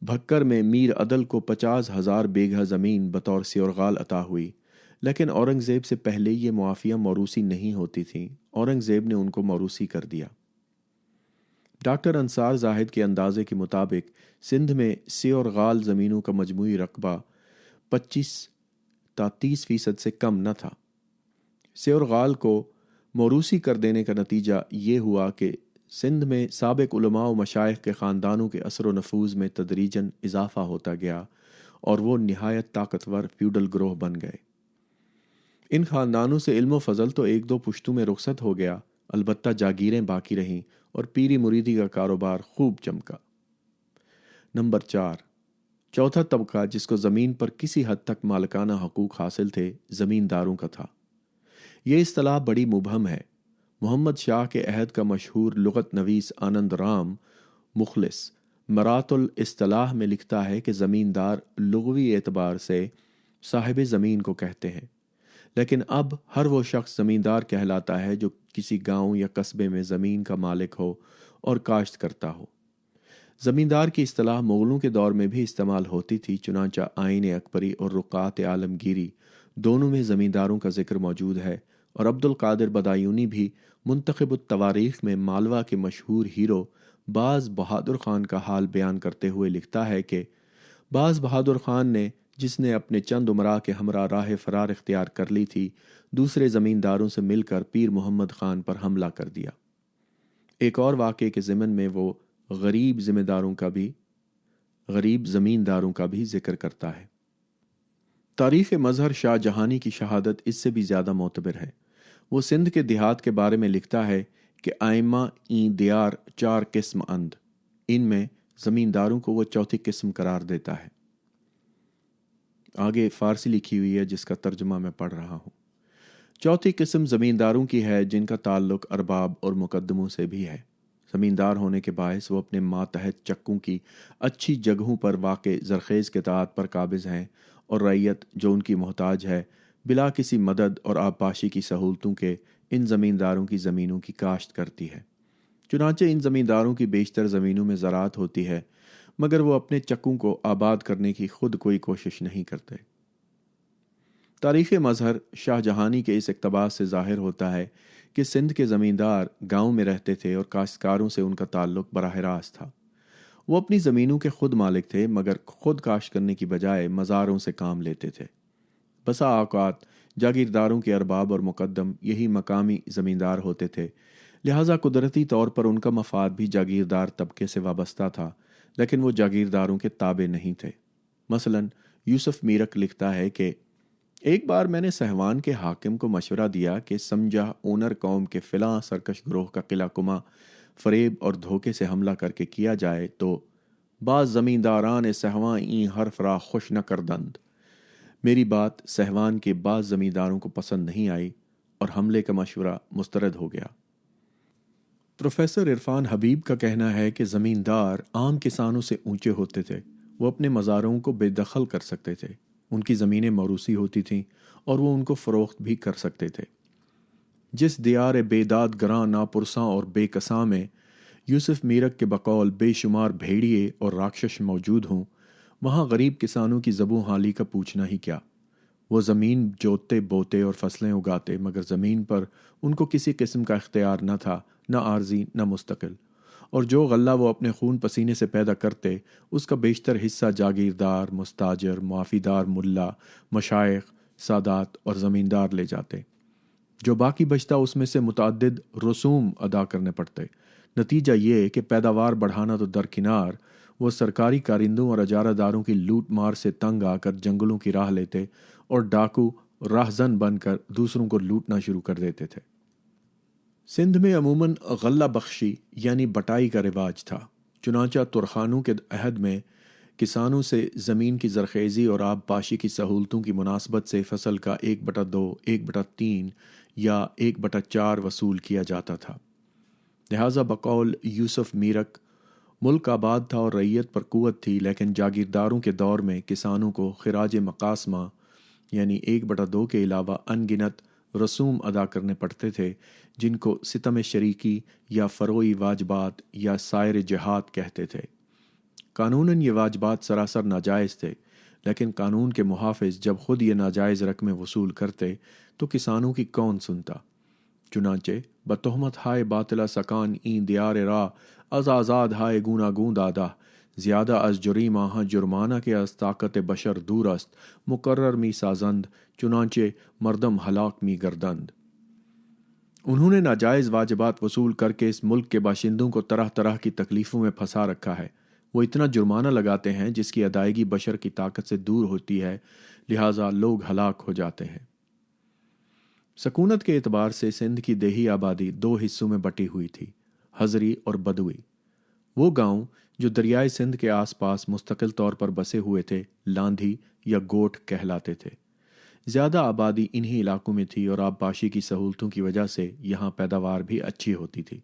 بھکر میں میر عدل کو 50,000 بیگھہ زمین بطور سیورغال عطا ہوئی، لیکن اورنگزیب سے پہلے یہ معافیاں موروثی نہیں ہوتی تھیں، اورنگزیب نے ان کو موروثی کر دیا۔ ڈاکٹر انصار زاہد کے اندازے کے مطابق سندھ میں سیورغال زمینوں کا مجموعی رقبہ 25 تا 30% سے کم نہ تھا۔ سیورغال کو موروثی کر دینے کا نتیجہ یہ ہوا کہ سندھ میں سابق علماء و مشائخ کے خاندانوں کے اثر و نفوذ میں تدریجاً اضافہ ہوتا گیا اور وہ نہایت طاقتور فیوڈل گروہ بن گئے۔ ان خاندانوں سے علم و فضل تو ایک دو پشتوں میں رخصت ہو گیا، البتہ جاگیریں باقی رہیں اور پیری مریدی کا کاروبار خوب چمکا۔ نمبر 4، چوتھا طبقہ جس کو زمین پر کسی حد تک مالکانہ حقوق حاصل تھے، زمینداروں کا تھا۔ یہ اصطلاح بڑی مبہم ہے۔ محمد شاہ کے عہد کا مشہور لغت نویس آنند رام مخلص مرات الاصطلاح میں لکھتا ہے کہ زمیندار لغوی اعتبار سے صاحب زمین کو کہتے ہیں، لیکن اب ہر وہ شخص زمیندار کہلاتا ہے جو کسی گاؤں یا قصبے میں زمین کا مالک ہو اور کاشت کرتا ہو۔ زمیندار کی اصطلاح مغلوں کے دور میں بھی استعمال ہوتی تھی، چنانچہ آئین اکبری اور رقعات عالمگیری دونوں میں زمینداروں کا ذکر موجود ہے، اور عبد القادر بدایونی بھی منتخب التواریخ میں مالوہ کے مشہور ہیرو باز بہادر خان کا حال بیان کرتے ہوئے لکھتا ہے کہ باز بہادر خان نے، جس نے اپنے چند امراء کے ہمراہ راہ فرار اختیار کر لی تھی، دوسرے زمینداروں سے مل کر پیر محمد خان پر حملہ کر دیا۔ ایک اور واقعے کے ضمن میں وہ غریب زمینداروں کا بھی ذکر کرتا ہے۔ تاریخ مظہر شاہ جہانی کی شہادت اس سے بھی زیادہ معتبر ہے۔ وہ سندھ کے دیہات کے بارے میں لکھتا ہے کہ ائمہ این دیار 4 قسم اند، ان میں زمینداروں کو وہ چوتھی قسم قرار دیتا ہے۔ آگے فارسی لکھی ہوئی ہے جس کا ترجمہ میں پڑھ رہا ہوں۔ چوتھی قسم زمینداروں کی ہے جن کا تعلق ارباب اور مقدموں سے بھی ہے۔ زمیندار ہونے کے باعث وہ اپنے ماتحت چکوں کی اچھی جگہوں پر واقع زرخیز قطعات پر قابض ہیں، اور رعیت جو ان کی محتاج ہے بلا کسی مدد اور آبپاشی کی سہولتوں کے ان زمینداروں کی زمینوں کی کاشت کرتی ہے۔ چنانچہ ان زمینداروں کی بیشتر زمینوں میں زراعت ہوتی ہے، مگر وہ اپنے چکوں کو آباد کرنے کی خود کوئی کوشش نہیں کرتے۔ تاریخ مظہر شاہ جہانی کے اس اقتباس سے ظاہر ہوتا ہے کہ سندھ کے زمیندار گاؤں میں رہتے تھے اور کاشتکاروں سے ان کا تعلق براہ راست تھا۔ وہ اپنی زمینوں کے خود مالک تھے، مگر خود کاشت کرنے کی بجائے مزاروں سے کام لیتے تھے۔ بسا اوقات جاگیرداروں کے ارباب اور مقدم یہی مقامی زمیندار ہوتے تھے، لہٰذا قدرتی طور پر ان کا مفاد بھی جاگیردار طبقے سے وابستہ تھا، لیکن وہ جاگیرداروں کے تابع نہیں تھے۔ مثلاً یوسف میرک لکھتا ہے کہ ایک بار میں نے سہوان کے حاکم کو مشورہ دیا کہ سمجھا اونر قوم کے فلاں سرکش گروہ کا قلعہ کما فریب اور دھوکے سے حملہ کر کے کیا جائے تو بعض زمینداران سہوان این حرف را خوش نہ کردند۔ میری بات سہوان کے بعض زمینداروں کو پسند نہیں آئی اور حملے کا مشورہ مسترد ہو گیا۔ پروفیسر عرفان حبیب کا کہنا ہے کہ زمیندار عام کسانوں سے اونچے ہوتے تھے، وہ اپنے مزاروں کو بے دخل کر سکتے تھے، ان کی زمینیں موروثی ہوتی تھیں اور وہ ان کو فروخت بھی کر سکتے تھے۔ جس دیار بے داد گراں ناپرساں اور بے کساں میں یوسف میرک کے بقول بے شمار بھیڑیے اور راکشش موجود ہوں، وہاں غریب کسانوں کی زبوں حالی کا پوچھنا ہی کیا۔ وہ زمین جوتتے بوتے اور فصلیں اگاتے، مگر زمین پر ان کو کسی قسم کا اختیار نہ تھا، نہ عارضی نہ مستقل، اور جو غلہ وہ اپنے خون پسینے سے پیدا کرتے اس کا بیشتر حصہ جاگیردار، مستاجر، معافیدار ملا، مشائخ، سادات اور زمیندار لے جاتے۔ جو باقی بچتا اس میں سے متعدد رسوم ادا کرنے پڑتے۔ نتیجہ یہ کہ پیداوار بڑھانا تو درکنار، وہ سرکاری کارندوں اور اجارہ داروں کی لوٹ مار سے تنگ آ کر جنگلوں کی راہ لیتے اور ڈاکو راہزن بن کر دوسروں کو لوٹنا شروع کر دیتے تھے۔ سندھ میں عموماً غلہ بخشی یعنی بٹائی کا رواج تھا، چنانچہ ترخانوں کے عہد میں کسانوں سے زمین کی زرخیزی اور آب پاشی کی سہولتوں کی مناسبت سے فصل کا 1/2، 1/3 یا 1/4 وصول کیا جاتا تھا۔ لہٰذا بقول یوسف میرک ملک آباد تھا اور رعیت پر قوت تھی، لیکن جاگیرداروں کے دور میں کسانوں کو خراج مقاسمہ یعنی 1/2 کے علاوہ ان گنت رسوم ادا کرنے پڑتے تھے، جن کو ستم شریکی یا فروئی واجبات یا سائر جہات کہتے تھے۔ قانوناً یہ واجبات سراسر ناجائز تھے، لیکن قانون کے محافظ جب خود یہ ناجائز رقمیں وصول کرتے تو کسانوں کی کون سنتا؟ چنانچہ بتہمت ہائے باطلہ سکان این دیار را از آزاد ہائے گونا گون دادا، زیادہ از جریمہ ہاں جرمانہ کے از طاقت بشر دور است، مقرر می سازند چنانچہ مردم ہلاک می گردند۔ انہوں نے ناجائز واجبات وصول کر کے اس ملک کے باشندوں کو طرح طرح کی تکلیفوں میں پھنسا رکھا ہے۔ وہ اتنا جرمانہ لگاتے ہیں جس کی ادائیگی بشر کی طاقت سے دور ہوتی ہے، لہٰذا لوگ ہلاک ہو جاتے ہیں۔ سکونت کے اعتبار سے سندھ کی دیہی آبادی 2 حصوں میں بٹی ہوئی تھی، حضری اور بدوی۔ وہ گاؤں جو دریائے سندھ کے آس پاس مستقل طور پر بسے ہوئے تھے لاندھی یا گوٹھ کہلاتے تھے۔ زیادہ آبادی انہی علاقوں میں تھی اور آب پاشی کی سہولتوں کی وجہ سے یہاں پیداوار بھی اچھی ہوتی تھی۔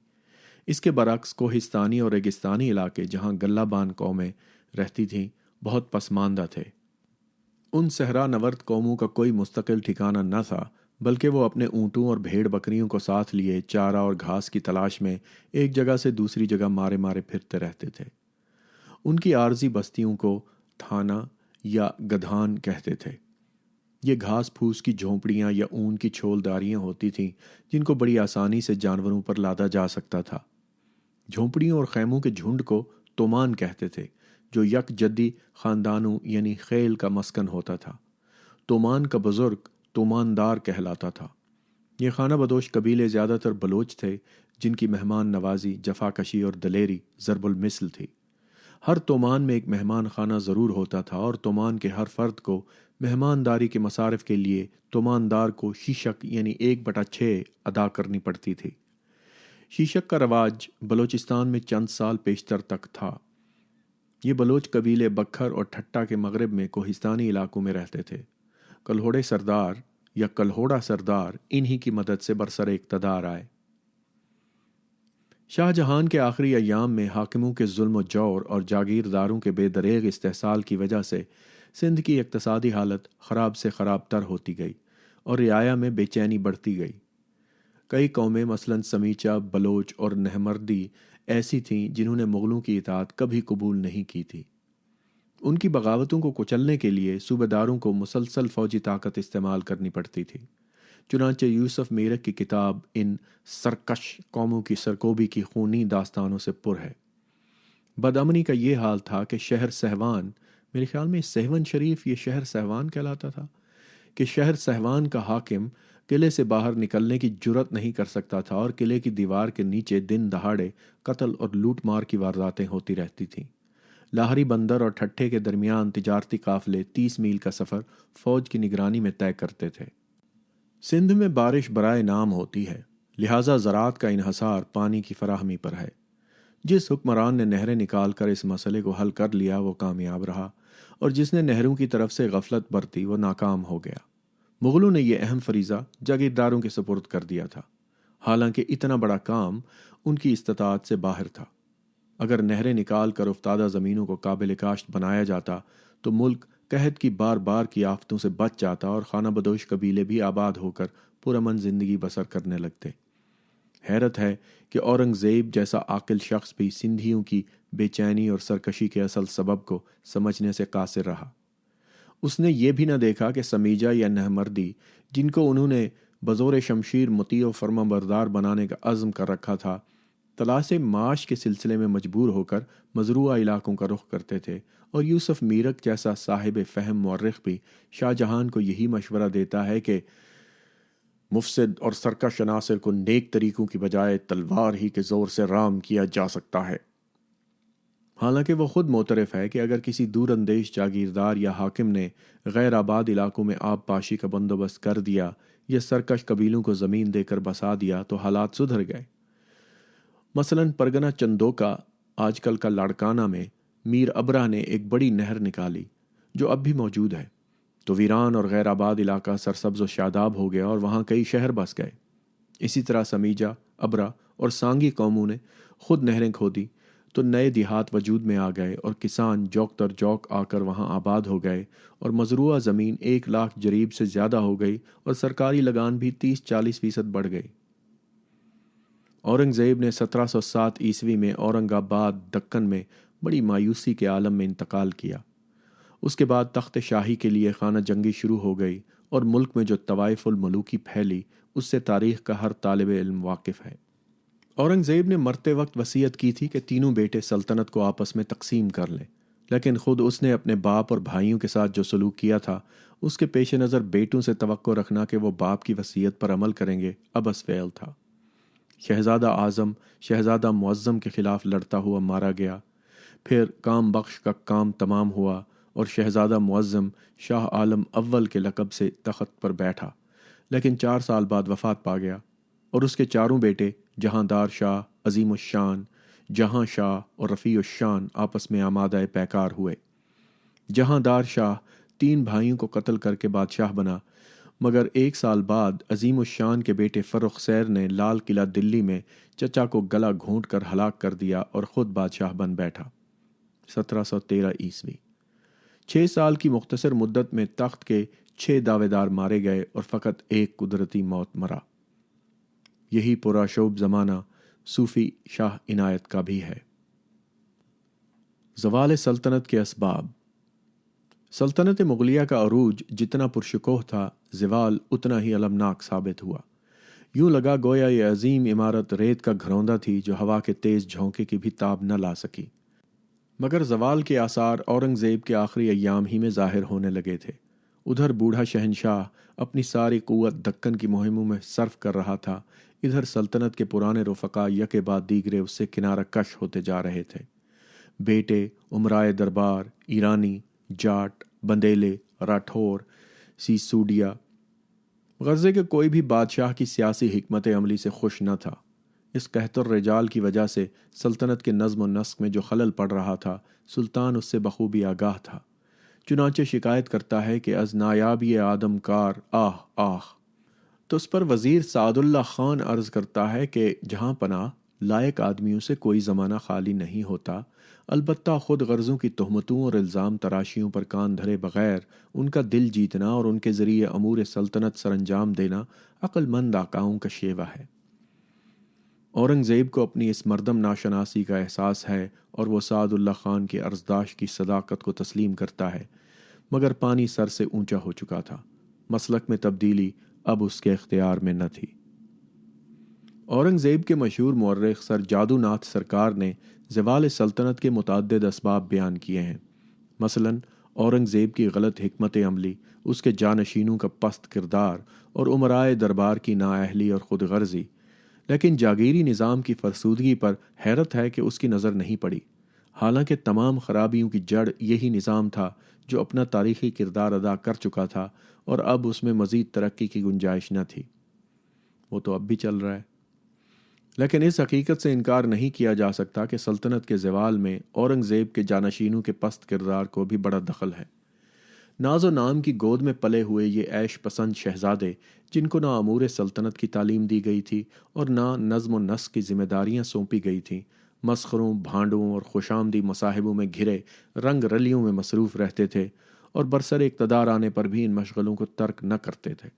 اس کے برعکس کوہستانی اور ریگستانی علاقے جہاں گلہ بان قومیں رہتی تھیں بہت پسماندہ تھے۔ ان صحرا نورد قوموں کا کوئی مستقل ٹھکانہ نہ تھا، بلکہ وہ اپنے اونٹوں اور بھیڑ بکریوں کو ساتھ لیے چارہ اور گھاس کی تلاش میں ایک جگہ سے دوسری جگہ مارے مارے پھرتے رہتے تھے۔ ان کی عارضی بستیوں کو تھانہ یا گدھان کہتے تھے۔ یہ گھاس پھوس کی جھونپڑیاں یا اون کی چھولداریاں ہوتی تھیں جن کو بڑی آسانی سے جانوروں پر لادا جا سکتا تھا۔ جھونپڑیوں اور خیموں کے جھنڈ کو تومان کہتے تھے، جو یک جدی خاندانوں یعنی خیل کا مسکن ہوتا تھا۔ تومان کا بزرگ توماندار کہلاتا تھا۔ یہ خانہ بدوش قبیلے زیادہ تر بلوچ تھے، جن کی مہمان نوازی، جفاکشی اور دلیری ضرب المثل تھی۔ ہر تومان میں ایک مہمان خانہ ضرور ہوتا تھا اور تومان کے ہر فرد کو مہمانداری کے مصارف کے لیے توماندار کو شیشک یعنی 1/6 ادا کرنی پڑتی تھی۔ شیشک کا رواج بلوچستان میں چند سال پیشتر تک تھا۔ یہ بلوچ قبیلے بکھر اور ٹھٹا کے مغرب میں کوہستانی علاقوں میں رہتے تھے۔ کلہوڑے سردار یا کلہوڑا سردار انہی کی مدد سے برسر اقتدار آئے۔ شاہ جہان کے آخری ایام میں حاکموں کے ظلم و جور اور جاگیرداروں کے بے دریغ استحصال کی وجہ سے سندھ کی اقتصادی حالت خراب سے خراب تر ہوتی گئی اور رعایا میں بے چینی بڑھتی گئی۔ کئی قومیں مثلاً سمیچا، بلوچ اور نہمردی ایسی تھیں جنہوں نے مغلوں کی اطاعت کبھی قبول نہیں کی تھی۔ ان کی بغاوتوں کو کچلنے کے لیے صوبہ داروں کو مسلسل فوجی طاقت استعمال کرنی پڑتی تھی۔ چنانچہ یوسف میرک کی کتاب ان سرکش قوموں کی سرکوبی کی خونی داستانوں سے پر ہے۔ بدامنی کا یہ حال تھا کہ شہر سہوان، میرے خیال میں سہون شریف یہ شہر سہوان کہلاتا تھا، کہ شہر سہوان کا حاکم قلعے سے باہر نکلنے کی جرت نہیں کر سکتا تھا اور قلعے کی دیوار کے نیچے دن دہاڑے قتل اور لوٹ مار کی وارداتیں ہوتی رہتی تھیں۔ لاہری بندر اور ٹھٹھے کے درمیان تجارتی قافلے 30 میل کا سفر فوج کی نگرانی میں طے کرتے تھے۔ سندھ میں بارش برائے نام ہوتی ہے، لہٰذا زراعت کا انحصار پانی کی فراہمی پر ہے۔ جس حکمران نے نہریں نکال کر اس مسئلے کو حل کر لیا وہ کامیاب رہا، اور جس نے نہروں کی طرف سے غفلت برتی وہ ناکام ہو گیا۔ مغلوں نے یہ اہم فریضہ جاگیرداروں کے سپرد کر دیا تھا، حالانکہ اتنا بڑا کام ان کی استطاعت سے باہر تھا۔ اگر نہریں نکال کر افتادہ زمینوں کو قابل کاشت بنایا جاتا تو ملک قحط کی بار بار کی آفتوں سے بچ جاتا اور خانہ بدوش قبیلے بھی آباد ہو کر پرامن زندگی بسر کرنے لگتے۔ حیرت ہے کہ اورنگزیب جیسا عاقل شخص بھی سندھیوں کی بے چینی اور سرکشی کے اصل سبب کو سمجھنے سے قاصر رہا۔ اس نے یہ بھی نہ دیکھا کہ سمیجہ یا نہمردی، جن کو انہوں نے بزور شمشیر مطیع و فرما بردار بنانے کا عزم کر رکھا تھا، تلاش معاش کے سلسلے میں مجبور ہو کر مزروعہ علاقوں کا رخ کرتے تھے، اور یوسف میرک جیسا صاحب فہم مورخ بھی شاہ جہان کو یہی مشورہ دیتا ہے کہ مفسد اور سرکش عناصر کو نیک طریقوں کی بجائے تلوار ہی کے زور سے رام کیا جا سکتا ہے۔ حالانکہ وہ خود معترف ہے کہ اگر کسی دور اندیش جاگیردار یا حاکم نے غیر آباد علاقوں میں آب پاشی کا بندوبست کر دیا یا سرکش قبیلوں کو زمین دے کر بسا دیا تو حالات سدھر گئے۔ مثلاً پرگنہ چندوکا آج کل کا لاڑکانہ میں میر ابرہ نے ایک بڑی نہر نکالی جو اب بھی موجود ہے، تو ویران اور غیر آباد علاقہ سرسبز و شاداب ہو گیا اور وہاں کئی شہر بس گئے۔ اسی طرح سمیجہ، ابرہ اور سانگی قوموں نے خود نہریں کھودی تو نئے دیہات وجود میں آ گئے اور کسان جوک در جوک آ کر وہاں آباد ہو گئے، اور مزروعہ زمین 1,00,000 جریب سے زیادہ ہو گئی اور سرکاری لگان بھی 30-40% بڑھ گئی۔ اورنگزیب نے 1707 عیسوی میں اورنگ آباد دکن میں بڑی مایوسی کے عالم میں انتقال کیا۔ اس کے بعد تخت شاہی کے لیے خانہ جنگی شروع ہو گئی، اور ملک میں جو طوائف الملوکی پھیلی اس سے تاریخ کا ہر طالب علم واقف ہے۔ اورنگزیب نے مرتے وقت وصیت کی تھی کہ تینوں بیٹے سلطنت کو آپس میں تقسیم کر لیں، لیکن خود اس نے اپنے باپ اور بھائیوں کے ساتھ جو سلوک کیا تھا اس کے پیش نظر بیٹوں سے توقع رکھنا کہ وہ باپ کی وصیت پر عمل کریں گے عبث فعل تھا۔ شہزادہ اعظم شہزادہ معظم کے خلاف لڑتا ہوا مارا گیا، پھر کام بخش کا کام تمام ہوا اور شہزادہ معظم شاہ عالم اول کے لقب سے تخت پر بیٹھا، لیکن 4 سال بعد وفات پا گیا، اور اس کے چاروں بیٹے جہاندار شاہ، عظیم الشان، جہاں شاہ اور رفیع الشان آپس میں آمادہ پیکار ہوئے۔ جہاندار شاہ 3 بھائیوں کو قتل کر کے بادشاہ بنا، مگر 1 سال بعد عظیم الشان کے بیٹے فرخ سیر نے لال قلعہ دلی میں چچا کو گلا گھونٹ کر ہلاک کر دیا اور خود بادشاہ بن بیٹھا۔ 1713 عیسوی۔ 6 سال کی مختصر مدت میں تخت کے 6 دعوے دار مارے گئے اور فقط 1 قدرتی موت مرا۔ یہی پورا شوب زمانہ صوفی شاہ عنایت کا بھی ہے۔ زوال سلطنت کے اسباب۔ سلطنت مغلیہ کا عروج جتنا پرشکوہ تھا، زوال اتنا ہی المناک ثابت ہوا۔ یوں لگا گویا یہ عظیم عمارت ریت کا گھروندہ تھی جو ہوا کے تیز جھونکے کی بھی تاب نہ لا سکی۔ مگر زوال کے آثار اورنگزیب کے آخری ایام ہی میں ظاہر ہونے لگے تھے۔ ادھر بوڑھا شہنشاہ اپنی ساری قوت دکن کی مہموں میں صرف کر رہا تھا، ادھر سلطنت کے پرانے رفقا یکے بعد دیگرے اس سے کنارہ کش ہوتے جا رہے تھے۔ بیٹے، امرائے دربار، ایرانی، جاٹ، بندیلے، راٹھور، سیسوڈیا، غرضے کہ کوئی بھی بادشاہ کی سیاسی حکمت عملی سے خوش نہ تھا۔ اس قحط الرجال کی وجہ سے سلطنت کے نظم و نسق میں جو خلل پڑ رہا تھا، سلطان اس سے بخوبی آگاہ تھا۔ چنانچہ شکایت کرتا ہے کہ از نایابی آدم کار آہ آہ، تو اس پر وزیر سعد اللہ خان عرض کرتا ہے کہ جہاں پناہ لائق آدمیوں سے کوئی زمانہ خالی نہیں ہوتا، البتہ خود غرضوں کی تہمتوں اور الزام تراشیوں پر کان دھرے بغیر ان کا دل جیتنا اور ان کے ذریعے امور سلطنت سر انجام دینا عقل مند آقاؤں کا شیوہ ہے۔ اورنگزیب کو اپنی اس مردم ناشناسی کا احساس ہے اور وہ سعد اللہ خان کے ارزداش کی صداقت کو تسلیم کرتا ہے، مگر پانی سر سے اونچا ہو چکا تھا۔ مسلک میں تبدیلی اب اس کے اختیار میں نہ تھی۔ اورنگزیب کے مشہور مورخ سر جادو ناتھ سرکار نے زوال سلطنت کے متعدد اسباب بیان کیے ہیں۔ مثلاً اورنگزیب کی غلط حکمت عملی، اس کے جانشینوں کا پست کردار اور امرائے دربار کی نااہلی اور خود غرضی، لیکن جاگیری نظام کی فرسودگی پر حیرت ہے کہ اس کی نظر نہیں پڑی، حالانکہ تمام خرابیوں کی جڑ یہی نظام تھا جو اپنا تاریخی کردار ادا کر چکا تھا اور اب اس میں مزید ترقی کی گنجائش نہ تھی۔ وہ تو اب بھی چل رہا ہے، لیکن اس حقیقت سے انکار نہیں کیا جا سکتا کہ سلطنت کے زوال میں اورنگزیب کے جانشینوں کے پست کردار کو بھی بڑا دخل ہے۔ ناز و نام کی گود میں پلے ہوئے یہ عیش پسند شہزادے، جن کو نہ امور سلطنت کی تعلیم دی گئی تھی اور نہ نظم و نسق کی ذمہ داریاں سونپی گئی تھیں، مسخروں، بھانڈوں اور خوش آمدی مصاحبوں میں گھرے رنگ رلیوں میں مصروف رہتے تھے اور برسر اقتدار آنے پر بھی ان مشغلوں کو ترک نہ کرتے تھے۔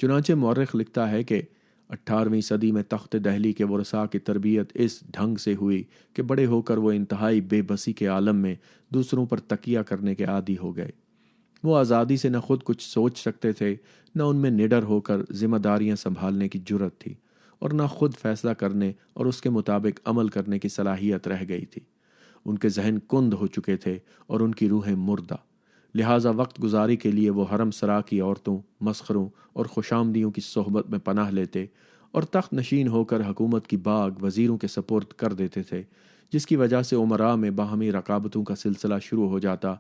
چنانچہ مورخ لکھتا ہے کہ 18ویں صدی میں تخت دہلی کے ورثاء کی تربیت اس ڈھنگ سے ہوئی کہ بڑے ہو کر وہ انتہائی بے بسی کے عالم میں دوسروں پر تکیہ کرنے کے عادی ہو گئے۔ وہ آزادی سے نہ خود کچھ سوچ سکتے تھے، نہ ان میں نڈر ہو کر ذمہ داریاں سنبھالنے کی جرت تھی، اور نہ خود فیصلہ کرنے اور اس کے مطابق عمل کرنے کی صلاحیت رہ گئی تھی۔ ان کے ذہن کند ہو چکے تھے اور ان کی روحیں مردہ، لہٰذا وقت گزاری کے لیے وہ حرم سرا کی عورتوں، مسخروں اور خوش آمدیوں کی صحبت میں پناہ لیتے اور تخت نشین ہو کر حکومت کی باغ وزیروں کے سپرد کر دیتے تھے، جس کی وجہ سے امراء میں باہمی رقابتوں کا سلسلہ شروع ہو جاتا،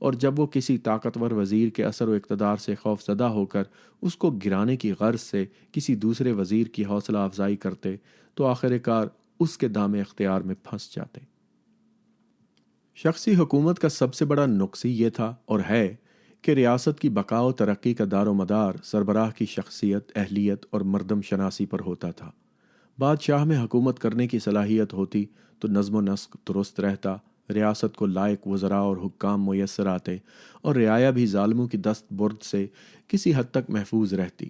اور جب وہ کسی طاقتور وزیر کے اثر و اقتدار سے خوف زدہ ہو کر اس کو گرانے کی غرض سے کسی دوسرے وزیر کی حوصلہ افزائی کرتے تو آخر کار اس کے دام اختیار میں پھنس جاتے۔ شخصی حکومت کا سب سے بڑا نقص یہ تھا اور ہے کہ ریاست کی بقا و ترقی کا دار و مدار سربراہ کی شخصیت، اہلیت اور مردم شناسی پر ہوتا تھا۔ بادشاہ میں حکومت کرنے کی صلاحیت ہوتی تو نظم و نسق درست رہتا، ریاست کو لائق وزراء اور حکام میسر آتے اور رعایا بھی ظالموں کی دست برد سے کسی حد تک محفوظ رہتی۔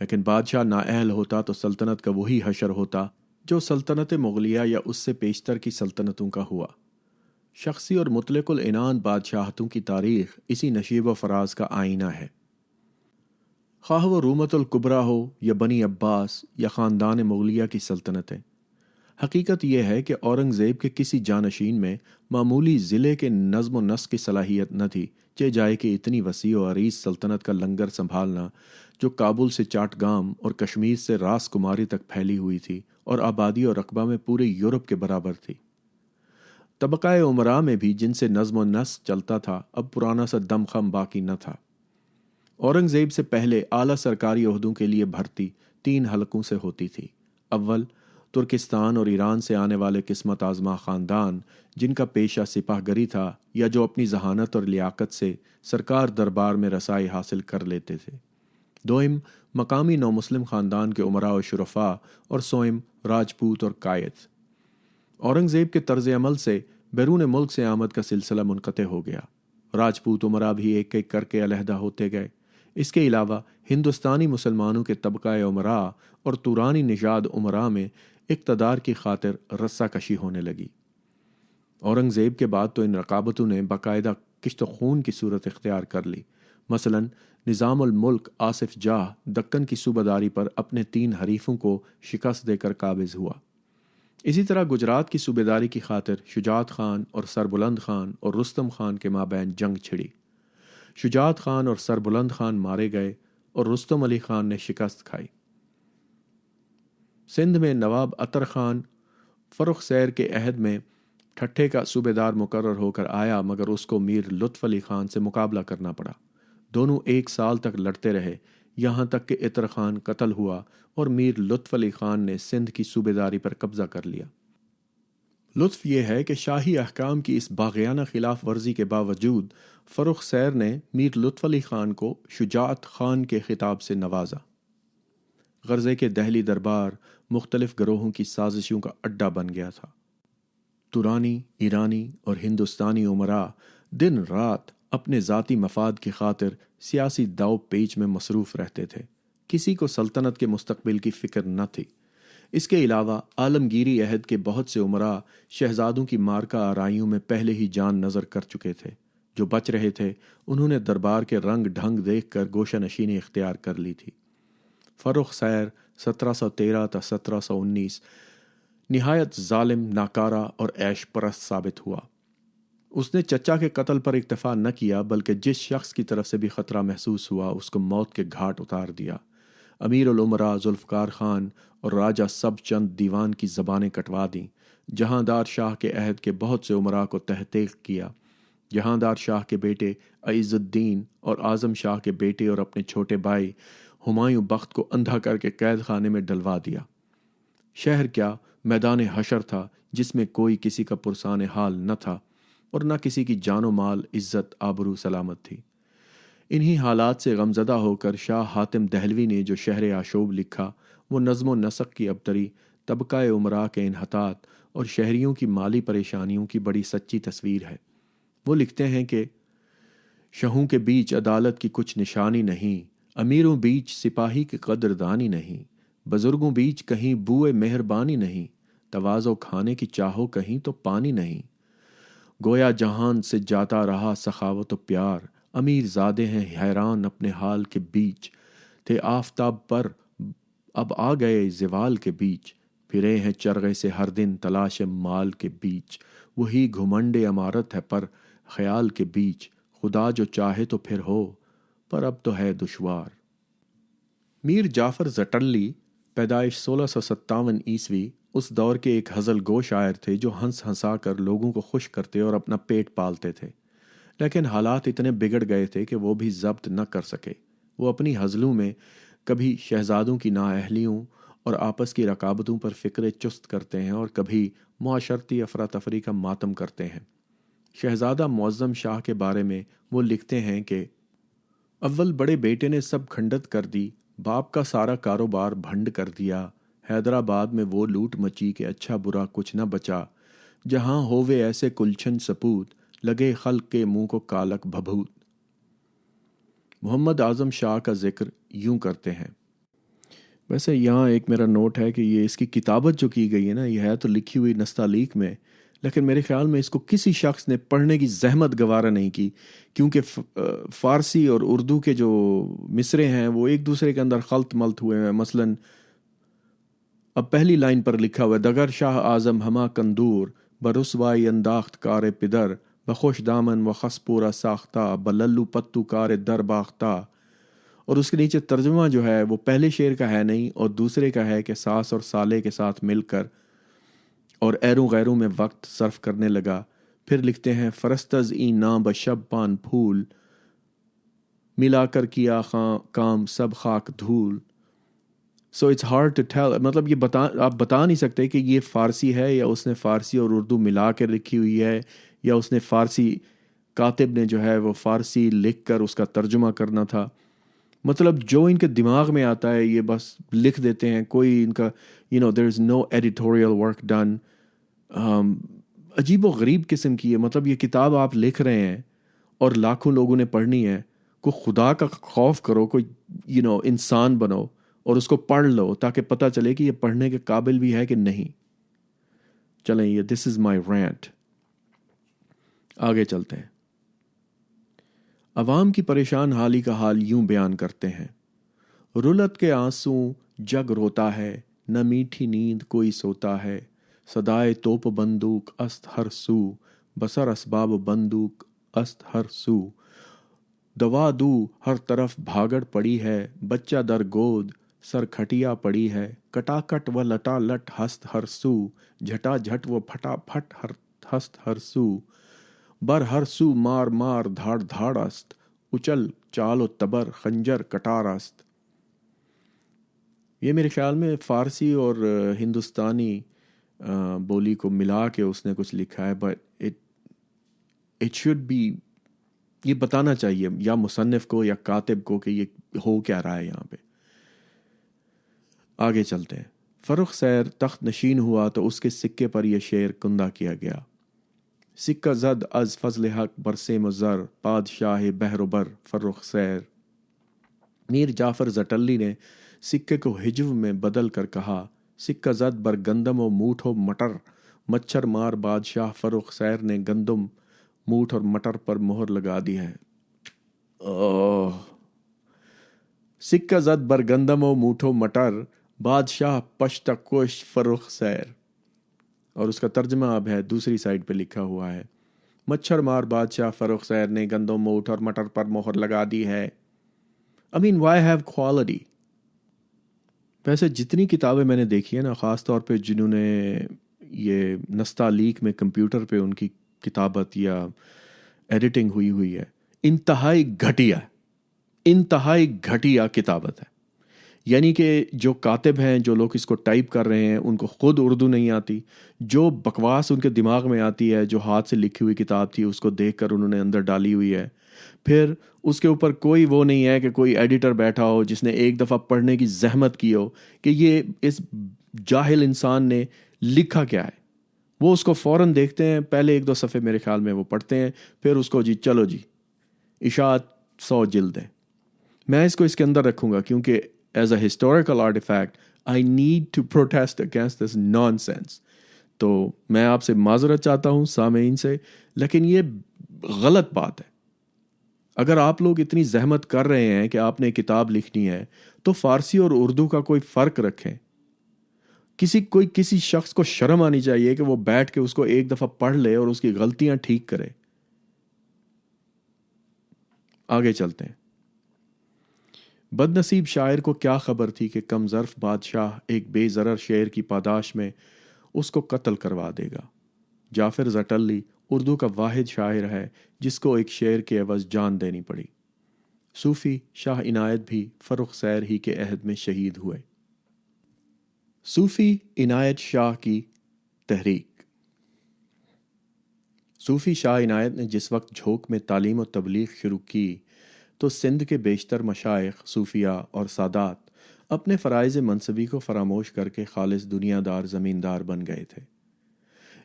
لیکن بادشاہ نااہل ہوتا تو سلطنت کا وہی حشر ہوتا جو سلطنت مغلیہ یا اس سے پیشتر کی سلطنتوں کا ہوا۔ شخصی اور مطلق العنان بادشاہتوں کی تاریخ اسی نشیب و فراز کا آئینہ ہے۔ خواہ وہ رومت الکبریٰ ہو یا بنی عباس یا خاندان مغلیہ کی سلطنتیں، حقیقت یہ ہے کہ اورنگزیب کے کسی جانشین میں معمولی ضلع کے نظم و نسق کی صلاحیت نہ تھی، چہ جائے کہ اتنی وسیع و عریض سلطنت کا لنگر سنبھالنا جو کابل سے چاٹگام اور کشمیر سے راس کماری تک پھیلی ہوئی تھی اور آبادی اور رقبہ میں پورے یورپ کے برابر تھی۔ طبقہ امراء میں بھی جن سے نظم و نسق چلتا تھا اب پرانا سا دم خم باقی نہ تھا۔ اورنگزیب سے پہلے اعلیٰ سرکاری عہدوں کے لیے بھرتی 3 حلقوں سے ہوتی تھی۔ اول، ترکستان اور ایران سے آنے والے قسمت آزما خاندان جن کا پیشہ سپاہ گری تھا یا جو اپنی ذہانت اور لیاقت سے سرکار دربار میں رسائی حاصل کر لیتے تھے۔ دوئم، مقامی نو مسلم خاندان کے امراء و شرفاء، اور سوئم، راجپوت اور قائد۔ اورنگزیب کے طرز عمل سے بیرون ملک سے آمد کا سلسلہ منقطع ہو گیا۔ راجپوت امراء بھی ایک ایک کر کے علیحدہ ہوتے گئے۔ اس کے علاوہ ہندوستانی مسلمانوں کے طبقہ امراء اور تورانی نژاد امراء میں اقتدار کی خاطر رسہ کشی ہونے لگی۔ اورنگزیب کے بعد تو ان رقابتوں نے باقاعدہ کشت و خون کی صورت اختیار کر لی۔ مثلا نظام الملک آصف جاہ دکن کی صوبہ پر اپنے 3 حریفوں کو شکست دے کر قابض ہوا۔ اسی طرح گجرات کی صوبہ داری کی خاطر شجاعت خان اور سربلند خان اور رستم خان کے مابین جنگ چھڑی۔ شجاعت خان اور سربلند خان مارے گئے اور رستم علی خان نے شکست کھائی۔ سندھ میں نواب عطر خان فرخ سیر کے عہد میں ٹھٹھے کا صوبہ دار مقرر ہو کر آیا، مگر اس کو میر لطف علی خان سے مقابلہ کرنا پڑا۔ دونوں 1 سال تک لڑتے رہے، یہاں تک کہ عطر خان قتل ہوا اور میر لطف علی خان نے سندھ کی صوبہ داری پر قبضہ کر لیا۔ لطف یہ ہے کہ شاہی احکام کی اس باغیانہ خلاف ورزی کے باوجود فرخ سیر نے میر لطف علی خان کو شجاعت خان کے خطاب سے نوازا۔ غرضے کہ دہلی دربار مختلف گروہوں کی سازشوں کا اڈہ بن گیا تھا۔ تورانی، ایرانی اور ہندوستانی امراء دن رات اپنے ذاتی مفاد کی خاطر سیاسی داؤ پیچ میں مصروف رہتے تھے۔ کسی کو سلطنت کے مستقبل کی فکر نہ تھی۔ اس کے علاوہ عالمگیری عہد کے بہت سے امراء شہزادوں کی مارکہ آرائیوں میں پہلے ہی جان نظر کر چکے تھے۔ جو بچ رہے تھے انہوں نے دربار کے رنگ ڈھنگ دیکھ کر گوشہ نشینی اختیار کر لی تھی۔ فرخ سیر 1713 تا 1719 نہایت ظالم، ناکارہ اور عیش پرست ثابت ہوا۔ اس نے چچا کے قتل پر اکتفا نہ کیا بلکہ جس شخص کی طرف سے بھی خطرہ محسوس ہوا اس کو موت کے گھاٹ اتار دیا۔ امیر الامراء ذوالفقار خان اور راجہ سب چند دیوان کی زبانیں کٹوا دیں۔ جہاندار شاہ کے عہد کے بہت سے امراء کو تحقیق کیا۔ جہاندار شاہ کے بیٹے عز الدین اور اعظم شاہ کے بیٹے اور اپنے چھوٹے بھائی ہمایوں بخت کو اندھا کر کے قید خانے میں ڈلوا دیا۔ شہر کیا میدان حشر تھا جس میں کوئی کسی کا پرسان حال نہ تھا اور نہ کسی کی جان و مال، عزت، آبرو سلامت تھی۔ انہی حالات سے غمزدہ ہو کر شاہ حاتم دہلوی نے جو شہر آشوب لکھا وہ نظم و نسق کی ابتری، طبقہ امراء کے انحطاط اور شہریوں کی مالی پریشانیوں کی بڑی سچی تصویر ہے۔ وہ لکھتے ہیں کہ شہوں کے بیچ عدالت کی کچھ نشانی نہیں، امیروں بیچ سپاہی کی قدردانی نہیں، بزرگوں بیچ کہیں بوئے مہربانی نہیں، تواضع کھانے کی چاہو کہیں تو پانی نہیں۔ گویا جہان سے جاتا رہا سخاوت و پیار، امیر زادے ہیں حیران اپنے حال کے بیچ، تھے آفتاب پر اب آ گئے زوال کے بیچ، پھرے ہیں چرغے سے ہر دن تلاش مال کے بیچ، وہی گھمنڈ عمارت ہے پر خیال کے بیچ، خدا جو چاہے تو پھر ہو پر اب تو ہے دشوار۔ میر جعفر زٹلی پیدائش 1657 عیسوی اس دور کے ایک ہزل گو شاعر تھے جو ہنس ہنسا کر لوگوں کو خوش کرتے اور اپنا پیٹ پالتے تھے، لیکن حالات اتنے بگڑ گئے تھے کہ وہ بھی ضبط نہ کر سکے۔ وہ اپنی ہزلوں میں کبھی شہزادوں کی نااہلیوں اور آپس کی رقابتوں پر فکر چست کرتے ہیں اور کبھی معاشرتی افراتفری کا ماتم کرتے ہیں۔ شہزادہ معظم شاہ کے بارے میں وہ لکھتے ہیں کہ اول بڑے بیٹے نے سب کھنڈت کر دی، باپ کا سارا کاروبار بھنڈ کر دیا، حیدرآباد میں وہ لوٹ مچی کہ اچھا برا کچھ نہ بچا، جہاں ہووے ایسے کلچھن سپوت، لگے خلق کے منہ کو کالک بھبھوت۔ محمد اعظم شاہ کا ذکر یوں کرتے ہیں۔ ویسے یہاں ایک میرا نوٹ ہے کہ یہ اس کی کتابت جو کی گئی ہے نا، یہ ہے تو لکھی ہوئی نستعلیق میں، لیکن میرے خیال میں اس کو کسی شخص نے پڑھنے کی زحمت گوارا نہیں کی، کیونکہ فارسی اور اردو کے جو مصرے ہیں وہ ایک دوسرے کے اندر خلط ملط ہوئے ہیں۔ مثلاً اب پہلی لائن پر لکھا ہوا ہے دگر شاہ اعظم ہما کندور، برسوائی انداخت کار پدر، بخوش دامن و خس پورا ساختہ، بللو پتو کار در باختہ۔ اور اس کے نیچے ترجمہ جو ہے وہ پہلے شعر کا ہے نہیں اور دوسرے کا ہے کہ ساس اور سالے کے ساتھ مل کر اور ایروں غیروں میں وقت صرف کرنے لگا۔ پھر لکھتے ہیں فرستز این نام بشب پان پھول، ملا کر کیا کام سب خاک دھول۔ So it's hard to tell, مطلب یہ آپ بتا نہیں سکتے کہ یہ فارسی ہے یا اس نے فارسی اور اردو ملا کے لکھی ہوئی ہے، یا اس نے فارسی کاتب نے جو ہے وہ فارسی لکھ کر اس کا ترجمہ کرنا تھا۔ مطلب جو ان کے دماغ میں آتا ہے یہ بس لکھ دیتے ہیں، کوئی ان کا there is no editorial work done۔ عجیب و غریب قسم کی ہے۔ مطلب یہ کتاب آپ لکھ رہے ہیں اور لاکھوں لوگوں نے پڑھنی ہے، کوئی خدا کا خوف کرو، کوئی انسان بنو اور اس کو پڑھ لو تاکہ پتہ چلے کہ یہ پڑھنے کے قابل بھی ہے کہ نہیں۔ چلیں یہ دس از مائی رینٹ، آگے چلتے ہیں۔ عوام کی پریشان حالی کا حال یوں بیان کرتے ہیں۔ رلت کے آنسوں جگ روتا ہے، نہ میٹھی نیند کوئی سوتا ہے، صدائے توپ بندوق است ہر سو، بسر اسباب بندوق است ہر سو، دوا دو ہر طرف بھاگڑ پڑی ہے، بچہ در گود سر کھٹیا پڑی ہے، کٹا کٹ و لٹا لٹ ہست ہر سو، جھٹا جھٹ و پھٹا پھٹ ہست ہر سو، بر ہر سو مار مار دھاڑ دھاڑ است، اچل چال و تبر خنجر کٹار است۔ یہ میرے خیال میں فارسی اور ہندوستانی بولی کو ملا کے اس نے کچھ لکھا ہے، بٹ اٹ شوڈ بی، یہ بتانا چاہیے یا مصنف کو یا کاتب کو کہ یہ ہو کیا رہا ہے یہاں پہ۔ آگے چلتے ہیں۔ فرخ سیر تخت نشین ہوا تو اس کے سکے پر یہ شعر کندہ کیا گیا۔ سکہ زد از فضل حق برسے مزر، بادشاہ بحر و بر فرخ سیر۔ میر جعفر زٹلی نے سکے کو ہجو میں بدل کر کہا سکہ زد بر گندم و موٹھ و مٹر، مچھر مار بادشاہ فروخ سیر نے گندم موٹھ اور مٹر پر مہر لگا دی ہے۔ سکہ زد بر گندم و موٹھ و مٹر، بادشاہ پشت کوش فروخ سیر۔ اور اس کا ترجمہ اب ہے، دوسری سائڈ پہ لکھا ہوا ہے، مچھر مار بادشاہ فروخ سیر نے گندم موٹھ اور مٹر پر مہر لگا دی ہے۔ I mean, why have quality؟ ویسے جتنی کتابیں میں نے دیکھی ہیں نا، خاص طور پہ جنہوں نے یہ نستعلیق میں کمپیوٹر پہ ان کی کتابت یا ایڈیٹنگ ہوئی ہے، انتہائی گھٹیا کتابت ہے۔ یعنی کہ جو کاتب ہیں، جو لوگ اس کو ٹائپ کر رہے ہیں، ان کو خود اردو نہیں آتی، جو بکواس ان کے دماغ میں آتی ہے، جو ہاتھ سے لکھی ہوئی کتاب تھی اس کو دیکھ کر انہوں نے اندر ڈالی ہوئی ہے، پھر اس کے اوپر کوئی وہ نہیں ہے کہ کوئی ایڈیٹر بیٹھا ہو جس نے ایک دفعہ پڑھنے کی زحمت کی ہو کہ یہ اس جاہل انسان نے لکھا کیا ہے۔ وہ اس کو فوراً دیکھتے ہیں، پہلے 1-2 صفحے میرے خیال میں وہ پڑھتے ہیں، پھر اس کو چلو جی اشاعت 100 جلد ہے۔ میں اس کو اس کے اندر رکھوں گا کیونکہ as a historical artefact I need to protest against this nonsense. تو میں آپ سے معذرت چاہتا ہوں سامعین سے، لیکن یہ غلط بات ہے۔ اگر آپ لوگ اتنی زحمت کر رہے ہیں کہ آپ نے کتاب لکھنی ہے تو فارسی اور اردو کا کوئی فرق رکھیں۔ کسی شخص کو شرم آنی چاہیے کہ وہ بیٹھ کے اس کو ایک دفعہ پڑھ لے اور اس کی غلطیاں ٹھیک کرے۔ آگے چلتے ہیں۔ بد نصیب شاعر کو کیا خبر تھی کہ کم ظرف بادشاہ ایک بے ضرر شعر کی پاداش میں اس کو قتل کروا دے گا۔ جعفر زٹلی اردو کا واحد شاعر ہے جس کو ایک شعر کے عوض جان دینی پڑی۔ صوفی شاہ عنایت بھی فروخ سیر ہی کے عہد میں شہید ہوئے۔ صوفی عنایت شاہ کی تحریک۔ صوفی شاہ عنایت نے جس وقت جھوک میں تعلیم و تبلیغ شروع کی تو سندھ کے بیشتر مشائخ، صوفیاء اور سادات اپنے فرائض منصبی کو فراموش کر کے خالص دنیا دار زمیندار بن گئے تھے۔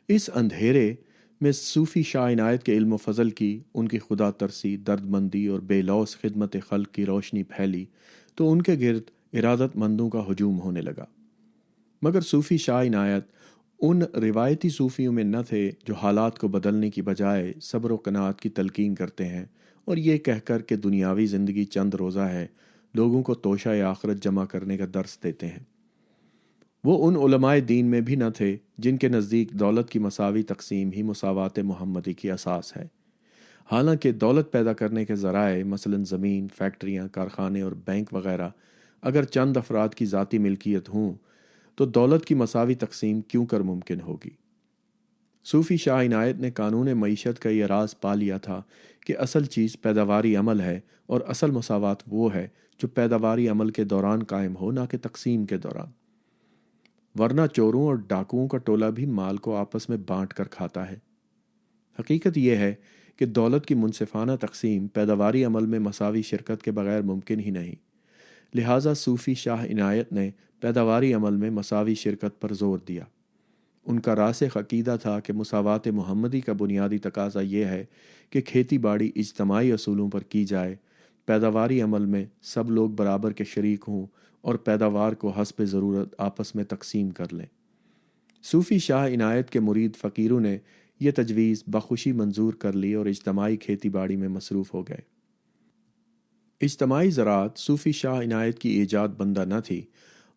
اس اندھیرے میں صوفی شاہ عنایت کے علم و فضل کی، ان کی خدا ترسی، درد مندی اور بے لوث خدمت خلق کی روشنی پھیلی تو ان کے گرد ارادت مندوں کا ہجوم ہونے لگا۔ مگر صوفی شاہ عنایت ان روایتی صوفیوں میں نہ تھے جو حالات کو بدلنے کی بجائے صبر و قناعت کی تلقین کرتے ہیں اور یہ کہہ کر کہ دنیاوی زندگی چند روزہ ہے، لوگوں کو توشہ آخرت جمع کرنے کا درس دیتے ہیں۔ وہ ان علماء دین میں بھی نہ تھے جن کے نزدیک دولت کی مساوی تقسیم ہی مساوات محمدی کی اساس ہے۔ حالانکہ دولت پیدا کرنے کے ذرائع مثلاً زمین، فیکٹریاں، کارخانے اور بینک وغیرہ اگر چند افراد کی ذاتی ملکیت ہوں تو دولت کی مساوی تقسیم کیوں کر ممکن ہوگی؟ صوفی شاہ عنایت نے قانون معیشت کا یہ راز پا لیا تھا کہ اصل چیز پیداواری عمل ہے اور اصل مساوات وہ ہے جو پیداواری عمل کے دوران قائم ہو، نہ کہ تقسیم کے دوران۔ ورنہ چوروں اور ڈاکوؤں کا ٹولہ بھی مال کو آپس میں بانٹ کر کھاتا ہے۔ حقیقت یہ ہے کہ دولت کی منصفانہ تقسیم پیداواری عمل میں مساوی شرکت کے بغیر ممکن ہی نہیں۔ لہٰذا صوفی شاہ عنایت نے پیداواری عمل میں مساوی شرکت پر زور دیا۔ ان کا راسخ عقیدہ تھا کہ مساوات محمدی کا بنیادی تقاضا یہ ہے کہ کھیتی باڑی اجتماعی اصولوں پر کی جائے، پیداواری عمل میں سب لوگ برابر کے شریک ہوں اور پیداوار کو حسب ضرورت آپس میں تقسیم کر لیں۔ صوفی شاہ عنایت کے مرید فقیروں نے یہ تجویز بخوشی منظور کر لی اور اجتماعی کھیتی باڑی میں مصروف ہو گئے۔ اجتماعی زراعت صوفی شاہ عنایت کی ایجاد بندہ نہ تھی،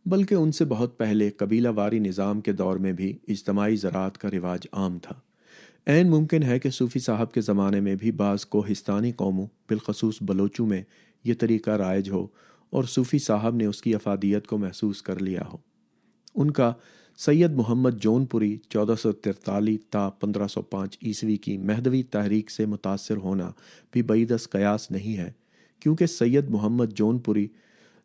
بلکہ ان سے بہت پہلے قبیلہ واری نظام کے دور میں بھی اجتماعی زراعت کا رواج عام تھا۔ عین ممکن ہے کہ صوفی صاحب کے زمانے میں بھی بعض کوہستانی قوموں بالخصوص بلوچوں میں یہ طریقہ رائج ہو اور صوفی صاحب نے اس کی افادیت کو محسوس کر لیا ہو۔ ان کا سید محمد جون پوری 1443 تا 1505 عیسوی کی مہدوی تحریک سے متاثر ہونا بھی بعید از قیاس نہیں ہے، کیونکہ سید محمد جون پوری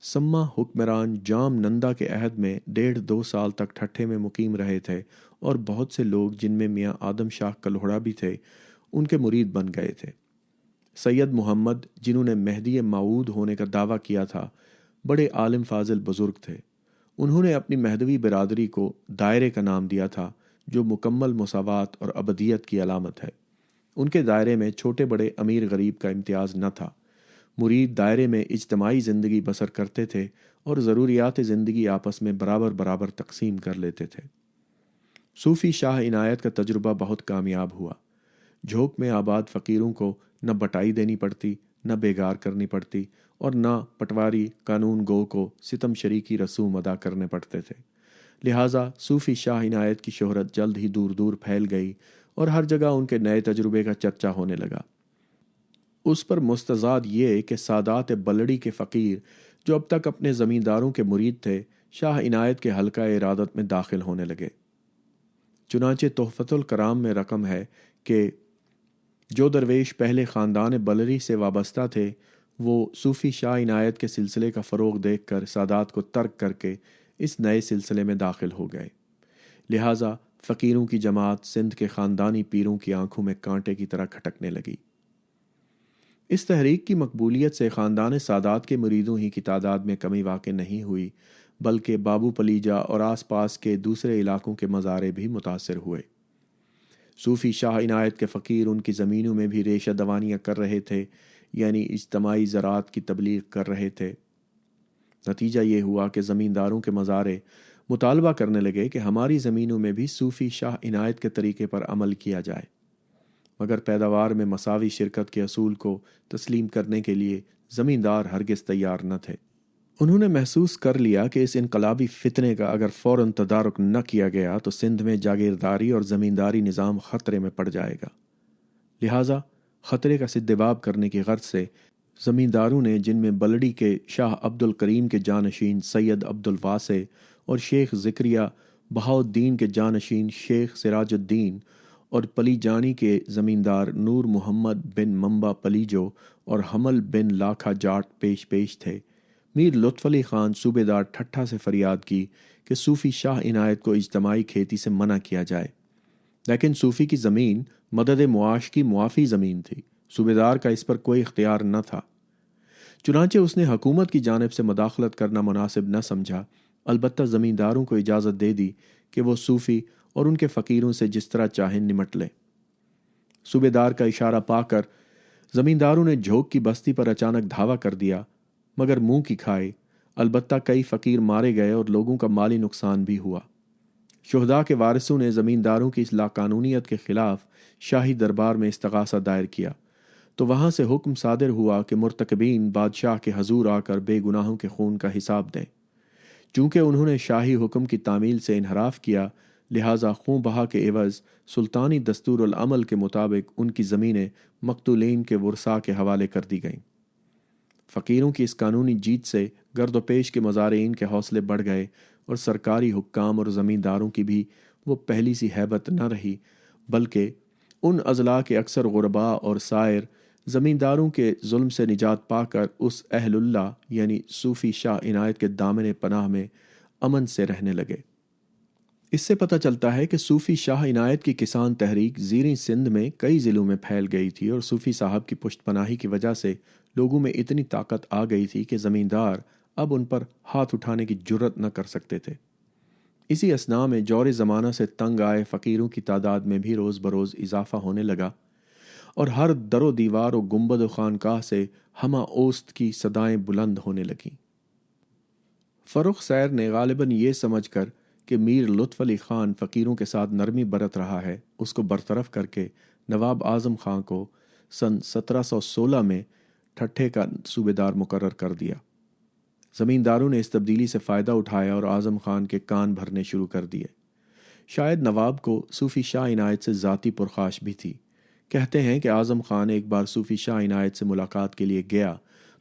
سما حکمران جام نندا کے عہد میں 1.5-2 سال تک ٹھٹھے میں مقیم رہے تھے اور بہت سے لوگ جن میں میاں آدم شاہ کلہوڑا بھی تھے ان کے مرید بن گئے تھے۔ سید محمد جنہوں نے مہدی موعود ہونے کا دعویٰ کیا تھا بڑے عالم فاضل بزرگ تھے۔ انہوں نے اپنی مہدوی برادری کو دائرے کا نام دیا تھا جو مکمل مساوات اور ابدیت کی علامت ہے۔ ان کے دائرے میں چھوٹے بڑے امیر غریب کا امتیاز نہ تھا۔ مرید دائرے میں اجتماعی زندگی بسر کرتے تھے اور ضروریات زندگی آپس میں برابر برابر تقسیم کر لیتے تھے۔ صوفی شاہ عنایت کا تجربہ بہت کامیاب ہوا۔ جھوک میں آباد فقیروں کو نہ بٹائی دینی پڑتی، نہ بیگار کرنی پڑتی، اور نہ پٹواری قانون گو کو ستم شریکی رسوم ادا کرنے پڑتے تھے۔ لہٰذا صوفی شاہ عنایت کی شہرت جلد ہی دور دور پھیل گئی اور ہر جگہ ان کے نئے تجربے کا چرچا ہونے لگا۔ اس پر مستزاد یہ کہ سادات بلڑی کے فقیر جو اب تک اپنے زمینداروں کے مرید تھے، شاہ عنایت کے حلقہ ارادت میں داخل ہونے لگے۔ چنانچہ تحفۃ الکرام میں رقم ہے کہ جو درویش پہلے خاندان بلری سے وابستہ تھے، وہ صوفی شاہ عنایت کے سلسلے کا فروغ دیکھ کر سادات کو ترک کر کے اس نئے سلسلے میں داخل ہو گئے۔ لہٰذا فقیروں کی جماعت سندھ کے خاندانی پیروں کی آنکھوں میں کانٹے کی طرح کھٹکنے لگی۔ اس تحریک کی مقبولیت سے خاندان سادات کے مریدوں ہی کی تعداد میں کمی واقع نہیں ہوئی، بلکہ بابو پلیجا اور آس پاس کے دوسرے علاقوں کے مزارے بھی متاثر ہوئے۔ صوفی شاہ عنایت کے فقیر ان کی زمینوں میں بھی ریشہ دوانیاں کر رہے تھے، یعنی اجتماعی زراعت کی تبلیغ کر رہے تھے۔ نتیجہ یہ ہوا کہ زمینداروں کے مزارے مطالبہ کرنے لگے کہ ہماری زمینوں میں بھی صوفی شاہ عنایت کے طریقے پر عمل کیا جائے، مگر پیداوار میں مساوی شرکت کے اصول کو تسلیم کرنے کے لیے زمیندار ہرگز تیار نہ تھے۔ انہوں نے محسوس کر لیا کہ اس انقلابی فتنے کا اگر فوراً تدارک نہ کیا گیا تو سندھ میں جاگیرداری اور زمینداری نظام خطرے میں پڑ جائے گا۔ لہٰذا خطرے کا سدباب کرنے کی غرض سے زمینداروں نے، جن میں بلڑی کے شاہ عبد الکریم کے جانشین سید عبد الواسع اور شیخ زکریہ بہاؤالدین کے جانشین شیخ سراج الدین اور پلی جانی کے زمیندار نور محمد بن منبع پلیجو اور حمل بن لاکھا جاٹ پیش تھے، میر لطف علی خان صوبے دار ٹھٹھا سے فریاد کی کہ صوفی شاہ عنایت کو اجتماعی کھیتی سے منع کیا جائے۔ لیکن صوفی کی زمین مدد معاش کی معافی زمین تھی، صوبے دار کا اس پر کوئی اختیار نہ تھا۔ چنانچہ اس نے حکومت کی جانب سے مداخلت کرنا مناسب نہ سمجھا، البتہ زمینداروں کو اجازت دے دی کہ وہ صوفی اور ان کے فقیروں سے جس طرح چاہیں نمٹ لیں۔ صوبے دار کا اشارہ پا کر زمینداروں نے جھوک کی بستی پر اچانک دھاوا کر دیا، مگر منہ کی کھائے، البتہ کئی فقیر مارے گئے اور لوگوں کا مالی نقصان بھی ہوا۔ شہداء کے وارثوں نے زمینداروں کی اس لاقانونیت کے خلاف شاہی دربار میں استغاثہ دائر کیا، تو وہاں سے حکم صادر ہوا کہ مرتکبین بادشاہ کے حضور آ کر بے گناہوں کے خون کا حساب دیں۔ چونکہ انہوں نے شاہی حکم کی تعمیل سے انحراف کیا، لہٰذا خون بہا کے عوض سلطانی دستور العمل کے مطابق ان کی زمینیں مقتولین کے ورثاء کے حوالے کر دی گئیں۔ فقیروں کی اس قانونی جیت سے گرد و پیش کے مزارعین کے حوصلے بڑھ گئے اور سرکاری حکام اور زمینداروں کی بھی وہ پہلی سی ہیبت نہ رہی، بلکہ ان اضلاع کے اکثر غرباء اور سائر زمینداروں کے ظلم سے نجات پا کر اس اہل اللہ یعنی صوفی شاہ عنایت کے دامن پناہ میں امن سے رہنے لگے۔ اس سے پتہ چلتا ہے کہ صوفی شاہ عنایت کی کسان تحریک زیریں سندھ میں کئی ضلعوں میں پھیل گئی تھی، اور صوفی صاحب کی پشت پناہی کی وجہ سے لوگوں میں اتنی طاقت آ گئی تھی کہ زمیندار اب ان پر ہاتھ اٹھانے کی جرت نہ کر سکتے تھے۔ اسی اثناء میں جور زمانہ سے تنگ آئے فقیروں کی تعداد میں بھی روز بروز اضافہ ہونے لگا، اور ہر در و دیوار و گنبد و خانقاہ سے ہمہ اوست کی صدائیں بلند ہونے لگیں۔ فرخ سیر نے غالباً یہ سمجھ کر کہ میر لطف علی خان فقیروں کے ساتھ نرمی برت رہا ہے، اس کو برطرف کر کے نواب اعظم خان کو سن 1716 میں ٹھٹھے کا صوبے دار مقرر کر دیا۔ زمینداروں نے اس تبدیلی سے فائدہ اٹھایا اور اعظم خان کے کان بھرنے شروع کر دیے۔ شاید نواب کو صوفی شاہ عنایت سے ذاتی پرخاش بھی تھی۔ کہتے ہیں کہ اعظم خان ایک بار صوفی شاہ عنایت سے ملاقات کے لیے گیا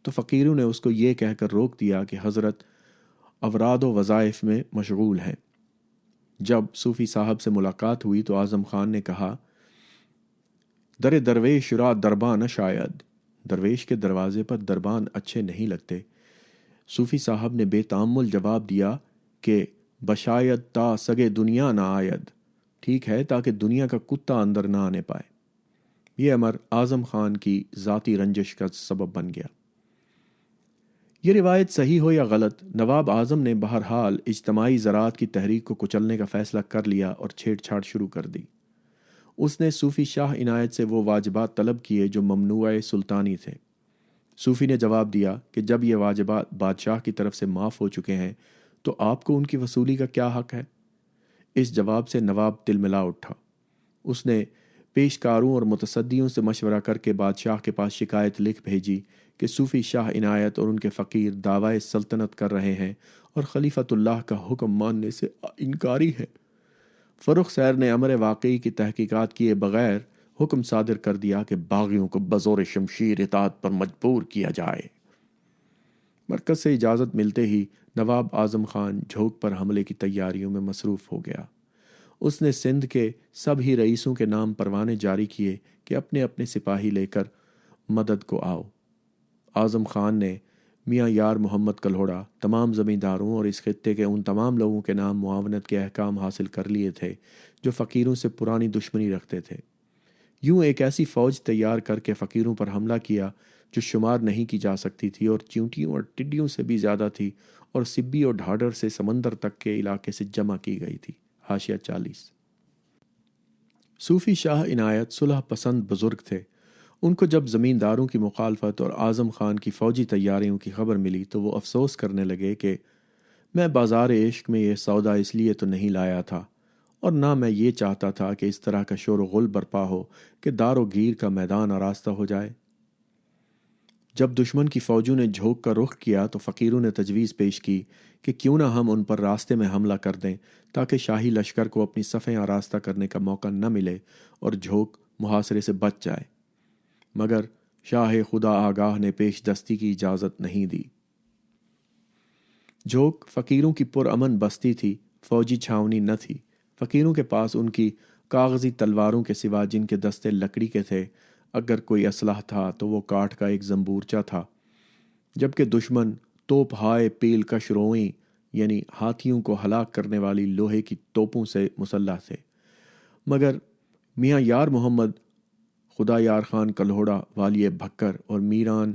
تو فقیروں نے اس کو یہ کہہ کر روک دیا کہ حضرت اوراد و وظائف میں مشغول ہیں۔ جب صوفی صاحب سے ملاقات ہوئی تو اعظم خان نے کہا، در درویش را درباں نہ شاید، درویش کے دروازے پر دربان اچھے نہیں لگتے۔ صوفی صاحب نے بے تامل جواب دیا کہ بشاید تا سگے دنیا نہ آید، ٹھیک ہے تاکہ دنیا کا کتا اندر نہ آنے پائے۔ یہ امر اعظم خان کی ذاتی رنجش کا سبب بن گیا۔ یہ روایت صحیح ہو یا غلط، نواب اعظم نے بہرحال اجتماعی زراعت کی تحریک کو کچلنے کا فیصلہ کر لیا اور چھیڑ چھاڑ شروع کر دی۔ اس نے صوفی شاہ عنایت سے وہ واجبات طلب کیے جو ممنوع سلطانی تھے۔ صوفی نے جواب دیا کہ جب یہ واجبات بادشاہ کی طرف سے معاف ہو چکے ہیں تو آپ کو ان کی وصولی کا کیا حق ہے؟ اس جواب سے نواب تلملا اٹھا۔ اس نے پیشکاروں اور متصدیوں سے مشورہ کر کے بادشاہ کے پاس شکایت لکھ بھیجی کہ صوفی شاہ عنایت اور ان کے فقیر دعویٰ سلطنت کر رہے ہیں اور خلیفۃ اللہ کا حکم ماننے سے انکاری ہے۔ فرخ سیر نے امر واقعی کی تحقیقات کیے بغیر حکم صادر کر دیا کہ باغیوں کو بزور شمشیر اطاعت پر مجبور کیا جائے۔ مرکز سے اجازت ملتے ہی نواب اعظم خان جھوک پر حملے کی تیاریوں میں مصروف ہو گیا۔ اس نے سندھ کے سب ہی رئیسوں کے نام پروانے جاری کیے کہ اپنے اپنے سپاہی لے کر مدد کو آؤ۔ اعظم خان نے میاں یار محمد کلہوڑا، تمام زمینداروں اور اس خطے کے ان تمام لوگوں کے نام معاونت کے احکام حاصل کر لیے تھے جو فقیروں سے پرانی دشمنی رکھتے تھے۔ یوں ایک ایسی فوج تیار کر کے فقیروں پر حملہ کیا جو شمار نہیں کی جا سکتی تھی اور چیونٹیوں اور ٹڈیوں سے بھی زیادہ تھی اور سبی اور ڈھاڈر سے سمندر تک کے علاقے سے جمع کی گئی تھی۔ حاشیہ 40۔ صوفی شاہ عنایت صلح پسند بزرگ تھے۔ ان کو جب زمینداروں کی مخالفت اور اعظم خان کی فوجی تیاریوں کی خبر ملی تو وہ افسوس کرنے لگے کہ میں بازار عشق میں یہ سودا اس لیے تو نہیں لایا تھا، اور نہ میں یہ چاہتا تھا کہ اس طرح کا شور و غل برپا ہو کہ دار و گیر کا میدان آراستہ ہو جائے۔ جب دشمن کی فوجوں نے جھوک کا رخ کیا تو فقیروں نے تجویز پیش کی کہ کیوں نہ ہم ان پر راستے میں حملہ کر دیں تاکہ شاہی لشکر کو اپنی صفیں آراستہ کرنے کا موقع نہ ملے اور جھوک محاصرے سے بچ جائے، مگر شاہ خدا آگاہ نے پیش دستی کی اجازت نہیں دی۔ جھوک فقیروں کی پرامن بستی تھی، فوجی چھاونی نہ تھی۔ فقیروں کے پاس ان کی کاغذی تلواروں کے سوا جن کے دستے لکڑی کے تھے، اگر کوئی اسلحہ تھا تو وہ کاٹھ کا ایک زنبورچہ تھا، جبکہ دشمن توپ ہائے پیل کش روئیں یعنی ہاتھیوں کو ہلاک کرنے والی لوہے کی توپوں سے مسلح تھے۔ مگر میاں یار محمد خدا یار خان کلہوڑا والی بھکر اور میران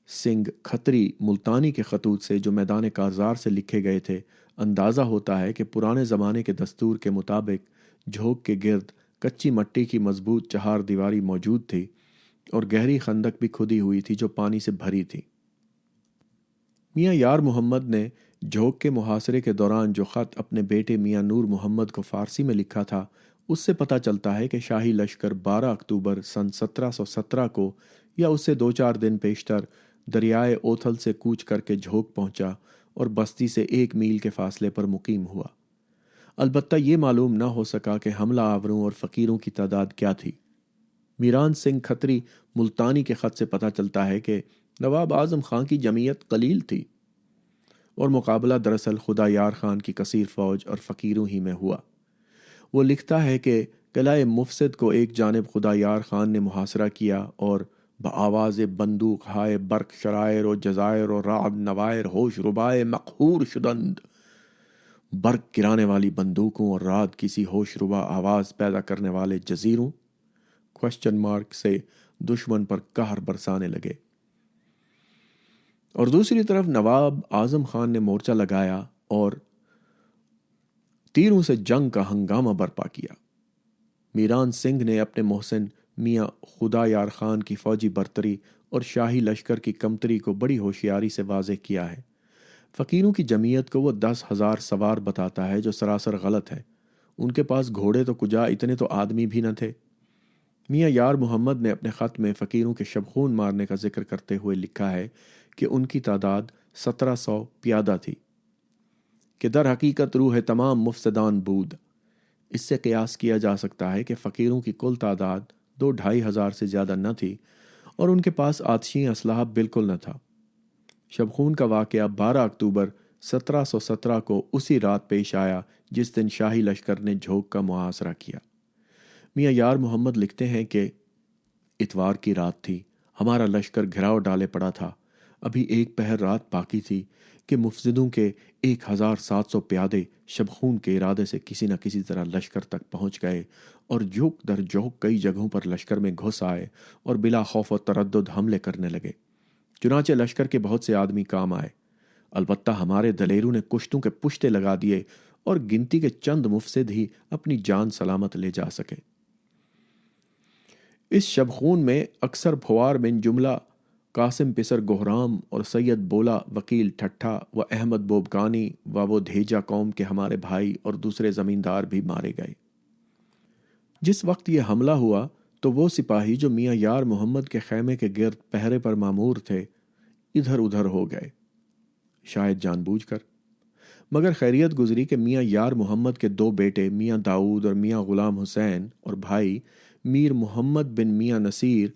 سنگھ کھتری ملتانی کے خطوط سے جو میدان کارزار سے لکھے گئے تھے اندازہ ہوتا ہے کہ پرانے زمانے کے دستور کے مطابق جھوک کے گرد کچی مٹی کی مضبوط چہار دیواری موجود تھی اور گہری خندق بھی کھدی ہوئی تھی جو پانی سے بھری تھی۔ میاں یار محمد نے جھوک کے محاصرے کے دوران جو خط اپنے بیٹے میاں نور محمد کو فارسی میں لکھا تھا اس سے پتہ چلتا ہے کہ شاہی لشکر 12 اکتوبر سن 1717 کو یا اس سے 2-4 دن پیشتر دریائے اوتھل سے کوچ کر کے جھوک پہنچا اور بستی سے 1 میل کے فاصلے پر مقیم ہوا۔ البتہ یہ معلوم نہ ہو سکا کہ حملہ آوروں اور فقیروں کی تعداد کیا تھی۔ میران سنگھ کھتری ملتانی کے خط سے پتہ چلتا ہے کہ نواب اعظم خان کی جمعیت قلیل تھی اور مقابلہ دراصل خدا یار خان کی کثیر فوج اور فقیروں ہی میں ہوا۔ وہ لکھتا ہے کہ قلعہ مفسد کو ایک جانب خدا یار خان نے محاصرہ کیا اور بآواز بندوق ہائے برق شرائر و جزائر و رعد نوائر ہوش ربائے مقہور شدند، برق گرانے والی بندوقوں اور رعد کسی ہوش ربا آواز پیدا کرنے والے جزیروں سے دشمن پر قہر برسانے لگے، اور دوسری طرف نواب اعظم خان نے مورچہ لگایا اور تیروں سے جنگ کا ہنگامہ برپا کیا۔ میران سنگھ نے اپنے محسن میاں خدا یار خان کی فوجی برتری اور شاہی لشکر کی کمتری کو بڑی ہوشیاری سے واضح کیا ہے۔ فقیروں کی جمعیت کو وہ 10,000 سوار بتاتا ہے جو سراسر غلط ہے۔ ان کے پاس گھوڑے تو کجا، اتنے تو آدمی بھی نہ تھے۔ میاں یار محمد نے اپنے خط میں فقیروں کے شبخون مارنے کا ذکر کرتے ہوئے لکھا ہے کہ ان کی تعداد 1700 پیادہ تھی، کہ در حقیقت روح تمام مفسدان بود۔ اس سے قیاس کیا جا سکتا ہے کہ فقیروں کی کل تعداد 2-2.5 ہزار سے زیادہ نہ تھی اور ان کے پاس آتشی اسلحہ بالکل نہ تھا۔ شبخون کا واقعہ 12 اکتوبر 1717 کو اسی رات پیش آیا جس دن شاہی لشکر نے جھوک کا محاصرہ کیا۔ میاں یار محمد لکھتے ہیں کہ اتوار کی رات تھی، ہمارا لشکر گھراؤ ڈالے پڑا تھا، ابھی 1 پہر رات باقی تھی کہ مفسدوں کے 1700 پیادے شبخون کے ارادے سے کسی نہ کسی طرح لشکر تک پہنچ گئے اور جھوک در جھوک کئی جگہوں پر لشکر میں گھس آئے اور بلا خوف و تردد حملے کرنے لگے۔ چنانچہ لشکر کے بہت سے آدمی کام آئے، البتہ ہمارے دلیروں نے کشتوں کے پشتے لگا دیے اور گنتی کے چند مفسد ہی اپنی جان سلامت لے جا سکے۔ اس شبخون میں اکثر پھوار بن جملہ قاسم پسر گہرام اور سید بولا وکیل ٹھٹھا و احمد بوبکانی و وہ دھیجا قوم کے ہمارے بھائی اور دوسرے زمیندار بھی مارے گئے۔ جس وقت یہ حملہ ہوا تو وہ سپاہی جو میاں یار محمد کے خیمے کے گرد پہرے پر مامور تھے ادھر ادھر ہو گئے، شاید جان بوجھ کر، مگر خیریت گزری کہ میاں یار محمد کے دو بیٹے میاں داؤد اور میاں غلام حسین اور بھائی میر محمد بن میاں نصیر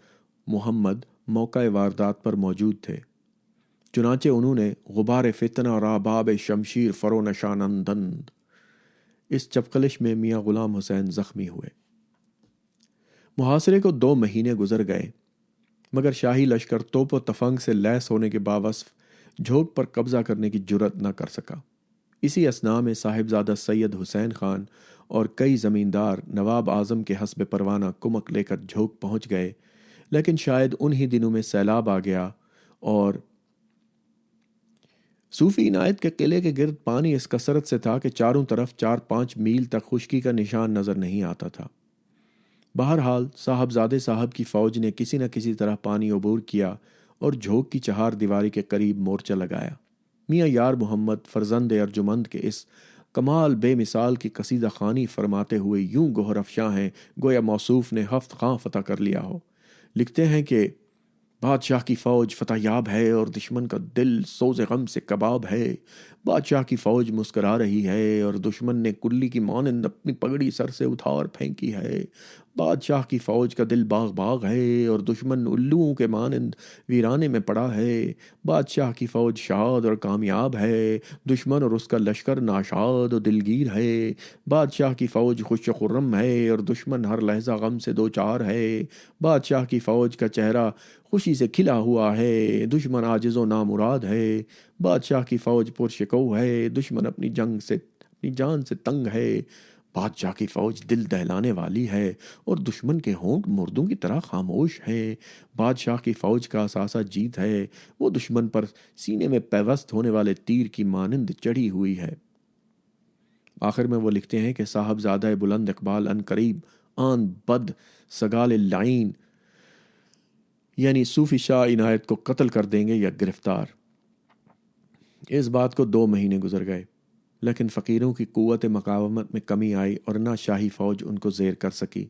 محمد موقع واردات پر موجود تھے۔ چنانچہ انہوں نے غبار فتنہ اور آباب شمشیر فرو نشانندند اس چپقلش میں میاں غلام حسین زخمی ہوئے۔ محاصرے کو 2 مہینے گزر گئے، مگر شاہی لشکر توپ و تفنگ سے لیس ہونے کے باوصف جھوک پر قبضہ کرنے کی جرت نہ کر سکا۔ اسی اثناء میں صاحبزادہ سید حسین خان اور کئی زمیندار نواب اعظم کے حسب پروانہ کمک لے کر جھوک پہنچ گئے، لیکن شاید انہی دنوں میں سیلاب آ گیا اور صوفی عنایت کے قلعے کے گرد پانی اس کثرت سے تھا کہ چاروں طرف 4-5 میل تک خشکی کا نشان نظر نہیں آتا تھا۔ بہرحال صاحبزادے صاحب کی فوج نے کسی نہ کسی طرح پانی عبور کیا اور جھوک کی چہار دیواری کے قریب مورچہ لگایا۔ میاں یار محمد فرزند ارجمند کے اس کمال بے مثال کی قصیدہ خوانی فرماتے ہوئے یوں گوہر افشاں ہیں گویا موصوف نے ہفت خاں فتح کر لیا ہو۔ لکھتے ہیں کہ بادشاہ کی فوج فتح یاب ہے اور دشمن کا دل سوز غم سے کباب ہے۔ بادشاہ کی فوج مسکرا رہی ہے اور دشمن نے کلی کی مانند اپنی پگڑی سر سے اٹھار پھینکی ہے۔ بادشاہ کی فوج کا دل باغ باغ ہے اور دشمن الوؤں کے مانند ویرانے میں پڑا ہے۔ بادشاہ کی فوج شاد اور کامیاب ہے، دشمن اور اس کا لشکر ناشاد و دلگیر ہے۔ بادشاہ کی فوج خوش و خرم ہے اور دشمن ہر لحظہ غم سے دوچار ہے۔ بادشاہ کی فوج کا چہرہ خوشی سے کھلا ہوا ہے، دشمن عاجز و نامراد ہے۔ بادشاہ کی فوج پرشکو ہے، دشمن اپنی جان سے تنگ ہے۔ بادشاہ کی فوج دل دہلانے والی ہے اور دشمن کے ہونٹ مردوں کی طرح خاموش ہیں۔ بادشاہ کی فوج کا اثاثہ جیت ہے، وہ دشمن پر سینے میں پیوست ہونے والے تیر کی مانند چڑھی ہوئی ہے۔ آخر میں وہ لکھتے ہیں کہ صاحبزادہ بلند اقبال عنقریب آن بد سگال لعین یعنی صوفی شاہ عنایت کو قتل کر دیں گے یا گرفتار۔ اس بات کو 2 مہینے گزر گئے، لیکن فقیروں کی قوت مقاومت میں کمی آئی اور نہ شاہی فوج ان کو زیر کر سکی۔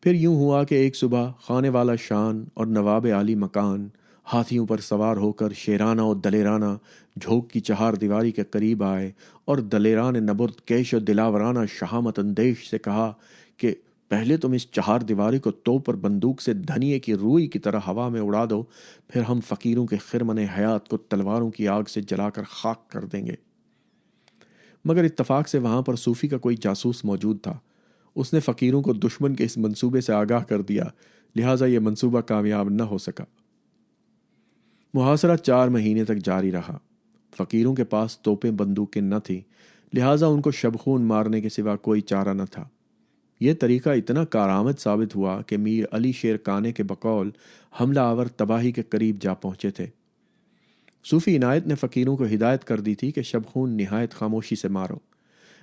پھر یوں ہوا کہ ایک صبح خانے والا شان اور نواب عالی مکان ہاتھیوں پر سوار ہو کر شیرانہ و دلیرانہ جھوک کی چہار دیواری کے قریب آئے اور دلیران نبرد کیش و دلاورانہ شہامت اندیش سے کہا کہ پہلے تم اس چہار دیواری کو توپ اور بندوق سے دھنیے کی روئی کی طرح ہوا میں اڑا دو، پھر ہم فقیروں کے خرمن حیات کو تلواروں کی آگ سے جلا کر خاک کر دیں گے۔ مگر اتفاق سے وہاں پر صوفی کا کوئی جاسوس موجود تھا۔ اس نے فقیروں کو دشمن کے اس منصوبے سے آگاہ کر دیا، لہٰذا یہ منصوبہ کامیاب نہ ہو سکا۔ محاصرہ 4 مہینے تک جاری رہا۔ فقیروں کے پاس توپیں بندوقیں نہ تھیں، لہٰذا ان کو شبخون مارنے کے سوا کوئی چارہ نہ تھا۔ یہ طریقہ اتنا کارآمد ثابت ہوا کہ میر علی شیر کانے کے بقول حملہ آور تباہی کے قریب جا پہنچے تھے۔ صوفی عنایت نے فقیروں کو ہدایت کر دی تھی کہ شبخون نہایت خاموشی سے مارو،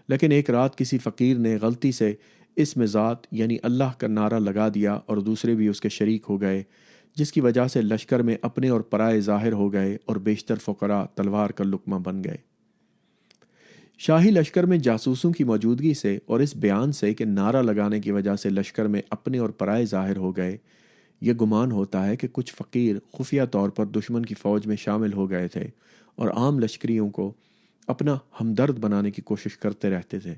لیکن ایک رات کسی فقیر نے غلطی سے اسم ذات یعنی اللہ کا نعرہ لگا دیا اور دوسرے بھی اس کے شریک ہو گئے، جس کی وجہ سے لشکر میں اپنے اور پرائے ظاہر ہو گئے اور بیشتر فقراء تلوار کا لقمہ بن گئے۔ شاہی لشکر میں جاسوسوں کی موجودگی سے اور اس بیان سے کہ نعرہ لگانے کی وجہ سے لشکر میں اپنے اور پرائے ظاہر ہو گئے، یہ گمان ہوتا ہے کہ کچھ فقیر خفیہ طور پر دشمن کی فوج میں شامل ہو گئے تھے اور عام لشکریوں کو اپنا ہمدرد بنانے کی کوشش کرتے رہتے تھے۔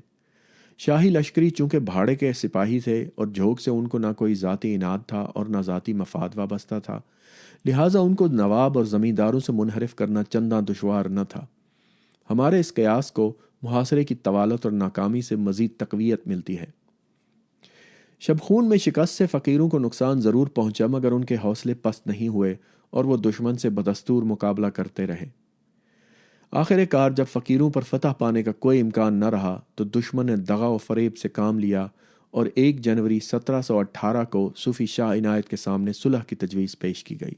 شاہی لشکری چونکہ بھاڑے کے سپاہی تھے اور جھوک سے ان کو نہ کوئی ذاتی اناد تھا اور نہ ذاتی مفاد وابستہ تھا، لہٰذا ان کو نواب اور زمینداروں سے منحرف کرنا چنداں دشوار نہ تھا۔ ہمارے اس قیاس کو محاصرے کی طوالت اور ناکامی سے مزید تقویت ملتی ہے۔ شبخون میں شکست سے فقیروں کو نقصان ضرور پہنچا، مگر ان کے حوصلے پست نہیں ہوئے اور وہ دشمن سے بدستور مقابلہ کرتے رہے۔ آخر کار جب فقیروں پر فتح پانے کا کوئی امکان نہ رہا تو دشمن نے دغا و فریب سے کام لیا اور 1 جنوری 1718 کو صوفی شاہ عنایت کے سامنے صلح کی تجویز پیش کی گئی۔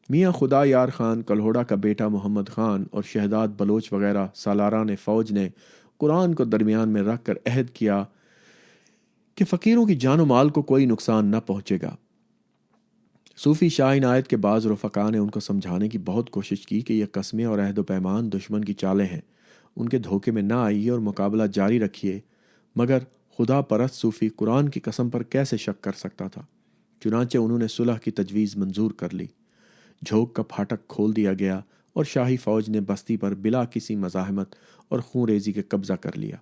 میاں خدا یار خان کلہوڑا کا بیٹا محمد خان اور شہزاد بلوچ وغیرہ سالاران فوج نے قرآن کو درمیان میں رکھ کر عہد کیا کہ فقیروں کی جان و مال کو کوئی نقصان نہ پہنچے گا۔ صوفی شاہ عنایت کے بعض رفقا نے ان کو سمجھانے کی بہت کوشش کی کہ یہ قسمیں اور عہد و پیمان دشمن کی چالیں ہیں، ان کے دھوکے میں نہ آئیے اور مقابلہ جاری رکھیے، مگر خدا پرست صوفی قرآن کی قسم پر کیسے شک کر سکتا تھا؟ چنانچہ انہوں نے صلح کی تجویز منظور کر لی۔ جھوک کا پھاٹک کھول دیا گیا اور شاہی فوج نے بستی پر بلا کسی مزاحمت اور خون ریزی کے قبضہ کر لیا۔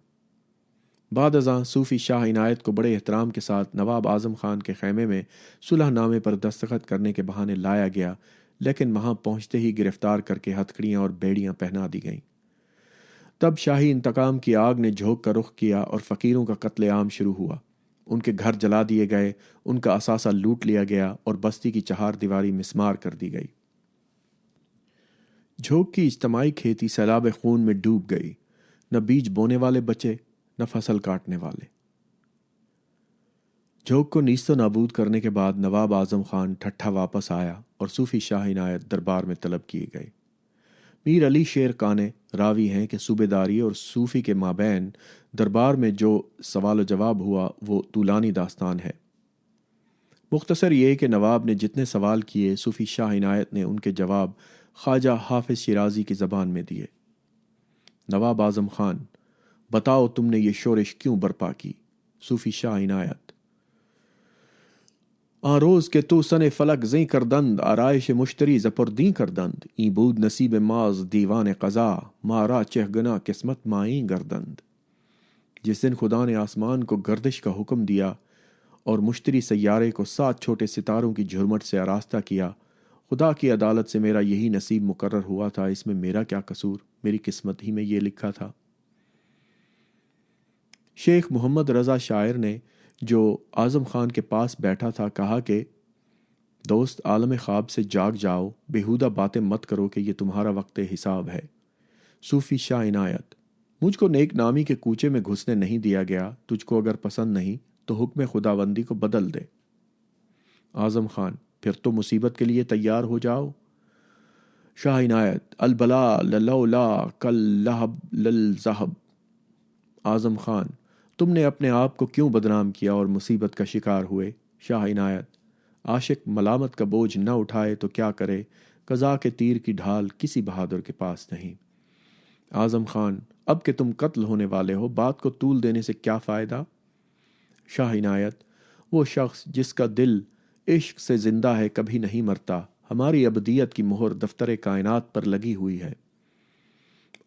بعد ازاں صوفی شاہ عنایت کو بڑے احترام کے ساتھ نواب اعظم خان کے خیمے میں صلح نامے پر دستخط کرنے کے بہانے لایا گیا، لیکن وہاں پہنچتے ہی گرفتار کر کے ہتھکڑیاں اور بیڑیاں پہنا دی گئیں۔ تب شاہی انتقام کی آگ نے جھوک کا رخ کیا اور فقیروں کا قتل عام شروع ہوا۔ ان کے گھر جلا دیے گئے، ان کا اثاثہ لوٹ لیا گیا اور بستی کی چہار دیواری مسمار کر دی گئی۔ جھوک کی اجتماعی کھیتی سیلاب خون میں ڈوب گئی، نہ بیج بونے والے بچے نہ فصل کاٹنے والے۔ جھوک کو نیست و نابود کرنے کے بعد نواب اعظم خان ٹھٹھا واپس آیا اور صوفی شاہ عنایت دربار میں طلب کیے گئے۔ میر علی شیر کانے راوی ہیں کہ صوبیداری اور صوفی کے مابین دربار میں جو سوال و جواب ہوا وہ طولانی داستان ہے۔ مختصر یہ کہ نواب نے جتنے سوال کیے، صوفی شاہ عنایت نے ان کے جواب خواجہ حافظ شیرازی کی زبان میں دیے۔ نواب اعظم خان: بتاؤ تم نے یہ شورش کیوں برپا کی؟ صوفی شاہ عنایت: آن روز کہ تو سن فلک زیں کردند، آرائش مشتری زپردیں کردند، این بود نصیب ماز دیوان قضا، مارا چہ گنا قسمت مائیں گردند۔ جس دن خدا نے آسمان کو گردش کا حکم دیا اور مشتری سیارے کو 7 چھوٹے ستاروں کی جھرمٹ سے آراستہ کیا، خدا کی عدالت سے میرا یہی نصیب مقرر ہوا تھا، اس میں میرا کیا قصور؟ میری قسمت ہی میں یہ لکھا تھا۔ شیخ محمد رضا شاعر نے جو اعظم خان کے پاس بیٹھا تھا کہا کہ دوست، عالم خواب سے جاگ جاؤ، بیہودہ باتیں مت کرو کہ یہ تمہارا وقت حساب ہے۔ صوفی شاہ عنایت: مجھ کو نیک نامی کے کوچے میں گھسنے نہیں دیا گیا، تجھ کو اگر پسند نہیں تو حکم خداوندی کو بدل دے۔ اعظم خان: پھر تو مصیبت کے لیے تیار ہو جاؤ۔ شاہ عنایت: البلا للولا کل لہب للذہب۔ اعظم خان: تم نے اپنے آپ کو کیوں بدنام کیا اور مصیبت کا شکار ہوئے؟ شاہ عنایت: عاشق ملامت کا بوجھ نہ اٹھائے تو کیا کرے، قضا کے تیر کی ڈھال کسی بہادر کے پاس نہیں۔ اعظم خان: اب کہ تم قتل ہونے والے ہو، بات کو طول دینے سے کیا فائدہ؟ شاہ عنایت: وہ شخص جس کا دل عشق سے زندہ ہے کبھی نہیں مرتا، ہماری ابدیت کی مہر دفتر کائنات پر لگی ہوئی ہے۔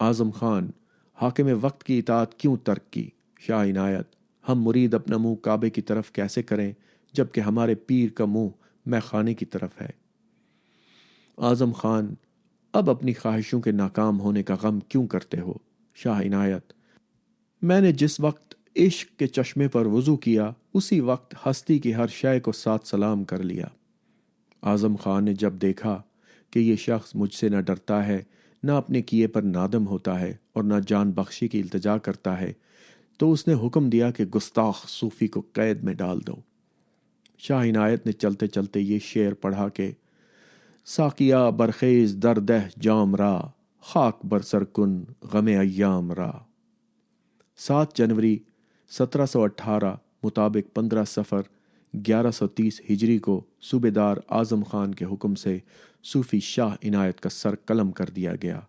اعظم خان: حاکم وقت کی اطاعت کیوں ترک کی؟ شاہ عنایت: ہم مرید اپنا منہ کعبے کی طرف کیسے کریں جبکہ ہمارے پیر کا منہ مے خانے کی طرف ہے؟ اعظم خان: اب اپنی خواہشوں کے ناکام ہونے کا غم کیوں کرتے ہو؟ شاہ عنایت: میں نے جس وقت عشق کے چشمے پر وضو کیا، اسی وقت ہستی کی ہر شے کو ساتھ سلام کر لیا۔ اعظم خان نے جب دیکھا کہ یہ شخص مجھ سے نہ ڈرتا ہے، نہ اپنے کیے پر نادم ہوتا ہے اور نہ جان بخشی کی التجا کرتا ہے، تو اس نے حکم دیا کہ گستاخ صوفی کو قید میں ڈال دو۔ شاہ عنایت نے چلتے چلتے یہ شعر پڑھا کہ ساقیا برخیز در دہ جام را، خاک بر سر کن غم ایام را۔ 7 جنوری 1718 مطابق 15 صفر 1130 ہجری کو صوبیدار اعظم خان کے حکم سے صوفی شاہ عنایت کا سر قلم کر دیا گیا۔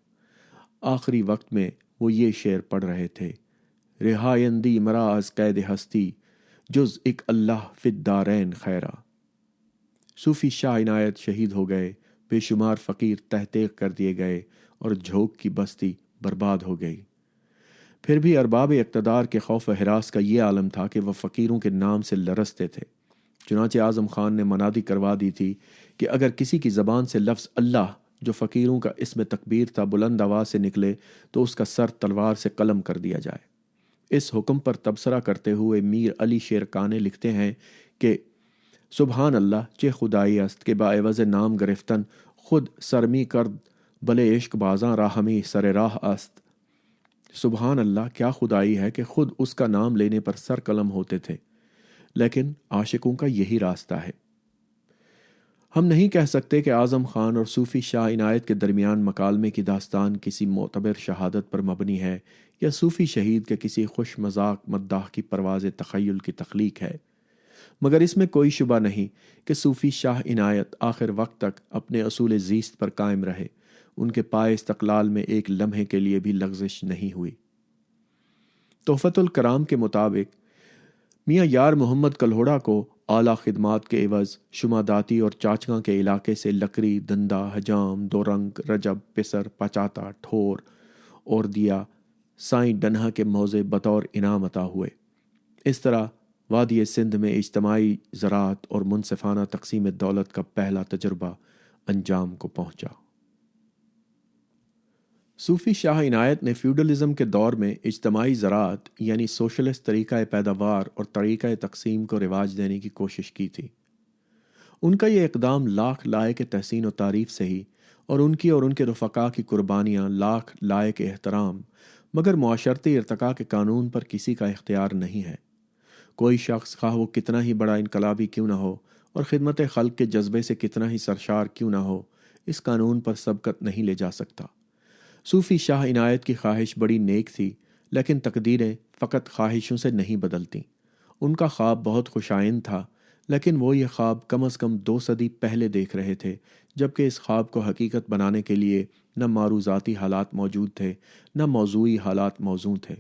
آخری وقت میں وہ یہ شعر پڑھ رہے تھے: رہایندی مرا از قید ہستی، جز اک اللہ فی الدارین خیرا۔ صوفی شاہ عنایت شہید ہو گئے، بے شمار فقیر تحقیق کر دیے گئے اور جھوک کی بستی برباد ہو گئی۔ پھر بھی ارباب اقتدار کے خوف و ہراس کا یہ عالم تھا کہ وہ فقیروں کے نام سے لرزتے تھے۔ چنانچہ اعظم خان نے منادی کروا دی تھی کہ اگر کسی کی زبان سے لفظ اللہ، جو فقیروں کا اسم تکبیر تھا، بلند آواز سے نکلے تو اس کا سر تلوار سے قلم کر دیا جائے۔ اس حکم پر تبصرہ کرتے ہوئے میر علی شیر کانے لکھتے ہیں کہ سبحان اللہ چہ خدائی است کہ باعوض نام گرفتن خود سرمی کرد، بلے عشق بازاں راہمی سر راہ است۔ سبحان اللہ، کیا خدائی ہے کہ خود اس کا نام لینے پر سر قلم ہوتے تھے، لیکن عاشقوں کا یہی راستہ ہے۔ ہم نہیں کہہ سکتے کہ اعظم خان اور صوفی شاہ عنایت کے درمیان مکالمے کی داستان کسی معتبر شہادت پر مبنی ہے یا صوفی شہید کے کسی خوش مذاق مداح کی پرواز تخیل کی تخلیق ہے۔ مگر اس میں کوئی شبہ نہیں کہ صوفی شاہ عنایت آخر وقت تک اپنے اصول زیست پر قائم رہے، ان کے پائے استقلال میں ایک لمحے کے لیے بھی لغزش نہیں ہوئی۔ تحفۃ الکرام کے مطابق میاں یار محمد کلہوڑا کو اعلیٰ خدمات کے عوض شماداتی اور چاچگاں کے علاقے سے لکری، دندہ، حجام، دورنگ، رجب، پسر، پچاتا، ٹھور اور دیا سائیں ڈنہا کے موضع بطور انعام عطا ہوئے۔ اس طرح وادی سندھ میں اجتماعی زراعت اور منصفانہ تقسیم دولت کا پہلا تجربہ انجام کو پہنچا۔ صوفی شاہ عنایت نے فیوڈلزم کے دور میں اجتماعی زراعت یعنی سوشلسٹ طریقہ پیداوار اور طریقہ تقسیم کو رواج دینے کی کوشش کی تھی۔ ان کا یہ اقدام لاکھ لائق تحسین و تعریف سے ہی، اور ان کی اور ان کے رفقا کی قربانیاں لاکھ لائق احترام، مگر معاشرتی ارتقاء کے قانون پر کسی کا اختیار نہیں ہے۔ کوئی شخص خواہ وہ کتنا ہی بڑا انقلابی کیوں نہ ہو اور خدمت خلق کے جذبے سے کتنا ہی سرشار کیوں نہ ہو، اس قانون پر سبقت نہیں لے جا سکتا۔ صوفی شاہ عنایت کی خواہش بڑی نیک تھی، لیکن تقدیریں فقط خواہشوں سے نہیں بدلتیں۔ ان کا خواب بہت خوشائند تھا، لیکن وہ یہ خواب کم از کم 2 صدی پہلے دیکھ رہے تھے، جبکہ اس خواب کو حقیقت بنانے کے لیے نہ معروضاتی حالات موجود تھے، نہ موضوعی حالات موزوں تھے،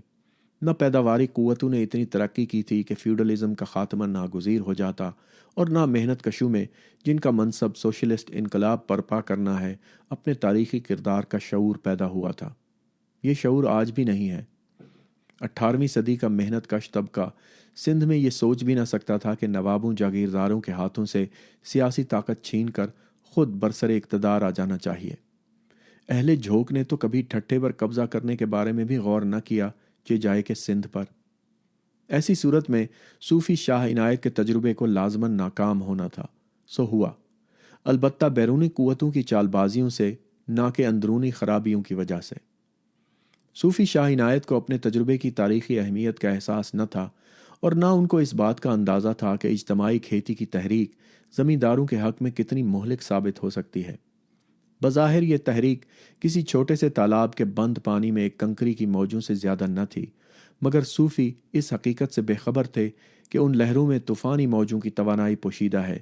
نہ پیداواری قوتوں نے اتنی ترقی کی تھی کہ فیوڈلزم کا خاتمہ ناگزیر ہو جاتا، اور نہ محنت کشوں میں، جن کا منصب سوشلسٹ انقلاب برپا کرنا ہے، اپنے تاریخی کردار کا شعور پیدا ہوا تھا۔ یہ شعور آج بھی نہیں ہے۔ 18ویں صدی کا محنت کش طبقہ سندھ میں یہ سوچ بھی نہ سکتا تھا کہ نوابوں جاگیرداروں کے ہاتھوں سے سیاسی طاقت چھین کر خود برسر اقتدار آ جانا چاہیے۔ اہل جھوک نے تو کبھی ٹھٹھے پر قبضہ کرنے کے بارے میں بھی غور نہ کیا کہ جائے کہ سندھ پر۔ ایسی صورت میں صوفی شاہ عنایت کے تجربے کو لازماً ناکام ہونا تھا، سو ہوا، البتہ بیرونی قوتوں کی چال بازیوں سے، نہ کہ اندرونی خرابیوں کی وجہ سے۔ صوفی شاہ عنایت کو اپنے تجربے کی تاریخی اہمیت کا احساس نہ تھا، اور نہ ان کو اس بات کا اندازہ تھا کہ اجتماعی کھیتی کی تحریک زمینداروں کے حق میں کتنی مہلک ثابت ہو سکتی ہے۔ بظاہر یہ تحریک کسی چھوٹے سے تالاب کے بند پانی میں ایک کنکری کی موجوں سے زیادہ نہ تھی، مگر صوفی اس حقیقت سے بے خبر تھے کہ ان لہروں میں طوفانی موجوں کی توانائی پوشیدہ ہے،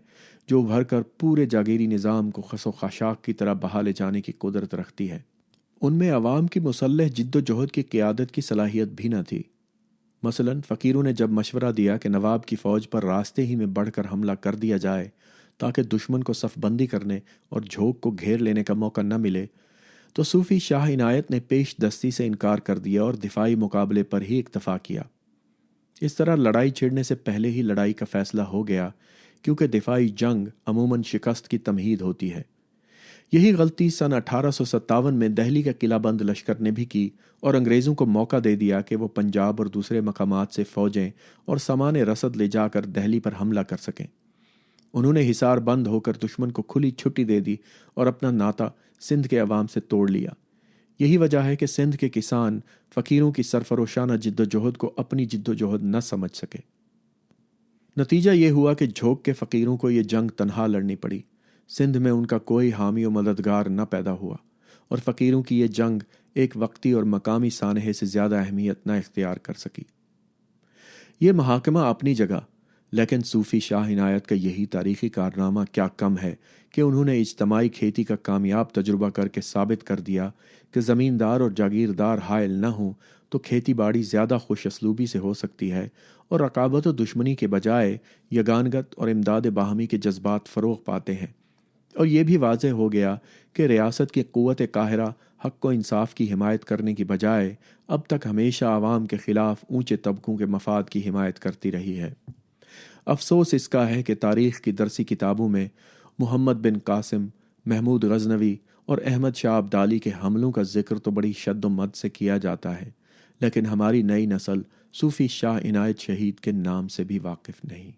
جو ابھر کر پورے جاگیری نظام کو خس و خاشاک کی طرح بہا لے جانے کی قدرت رکھتی ہے۔ ان میں عوام کی مسلح جد و جہد کی قیادت کی صلاحیت بھی نہ تھی۔ مثلاً فقیروں نے جب مشورہ دیا کہ نواب کی فوج پر راستے ہی میں بڑھ کر حملہ کر دیا جائے تاکہ دشمن کو صف بندی کرنے اور جھوک کو گھیر لینے کا موقع نہ ملے، تو صوفی شاہ عنایت نے پیش دستی سے انکار کر دیا اور دفاعی مقابلے پر ہی اکتفا کیا۔ اس طرح لڑائی چھڑنے سے پہلے ہی لڑائی کا فیصلہ ہو گیا، کیونکہ دفاعی جنگ عموماً شکست کی تمہید ہوتی ہے۔ یہی غلطی سن 1857 میں دہلی کا قلعہ بند لشکر نے بھی کی، اور انگریزوں کو موقع دے دیا کہ وہ پنجاب اور دوسرے مقامات سے فوجیں اور سامان رسد لے جا کر دہلی پر حملہ کر سکیں۔ انہوں نے حصار بند ہو کر دشمن کو کھلی چھٹی دے دی اور اپنا ناطہ سندھ کے عوام سے توڑ لیا۔ یہی وجہ ہے کہ سندھ کے کسان فقیروں کی سرفروشانہ جد و جہد کو اپنی جد و جہد نہ سمجھ سکے۔ نتیجہ یہ ہوا کہ جھوک کے فقیروں کو یہ جنگ تنہا لڑنی پڑی۔ سندھ میں ان کا کوئی حامی و مددگار نہ پیدا ہوا، اور فقیروں کی یہ جنگ ایک وقتی اور مقامی سانحے سے زیادہ اہمیت نہ اختیار کر سکی۔ یہ محاکمہ اپنی جگہ، لیکن صوفی شاہ عنایت کا یہی تاریخی کارنامہ کیا کم ہے کہ انہوں نے اجتماعی کھیتی کا کامیاب تجربہ کر کے ثابت کر دیا کہ زمیندار اور جاگیردار حائل نہ ہوں تو کھیتی باڑی زیادہ خوش اسلوبی سے ہو سکتی ہے، اور رقابت و دشمنی کے بجائے یگانگت اور امداد باہمی کے جذبات فروغ پاتے ہیں۔ اور یہ بھی واضح ہو گیا کہ ریاست کی قوت قاہرہ حق و انصاف کی حمایت کرنے کی بجائے اب تک ہمیشہ عوام کے خلاف اونچے طبقوں کے مفاد کی حمایت کرتی رہی ہے۔ افسوس اس کا ہے کہ تاریخ کی درسی کتابوں میں محمد بن قاسم، محمود غزنوی اور احمد شاہ ابدالی کے حملوں کا ذکر تو بڑی شد و مد سے کیا جاتا ہے، لیکن ہماری نئی نسل صوفی شاہ عنایت شہید کے نام سے بھی واقف نہیں۔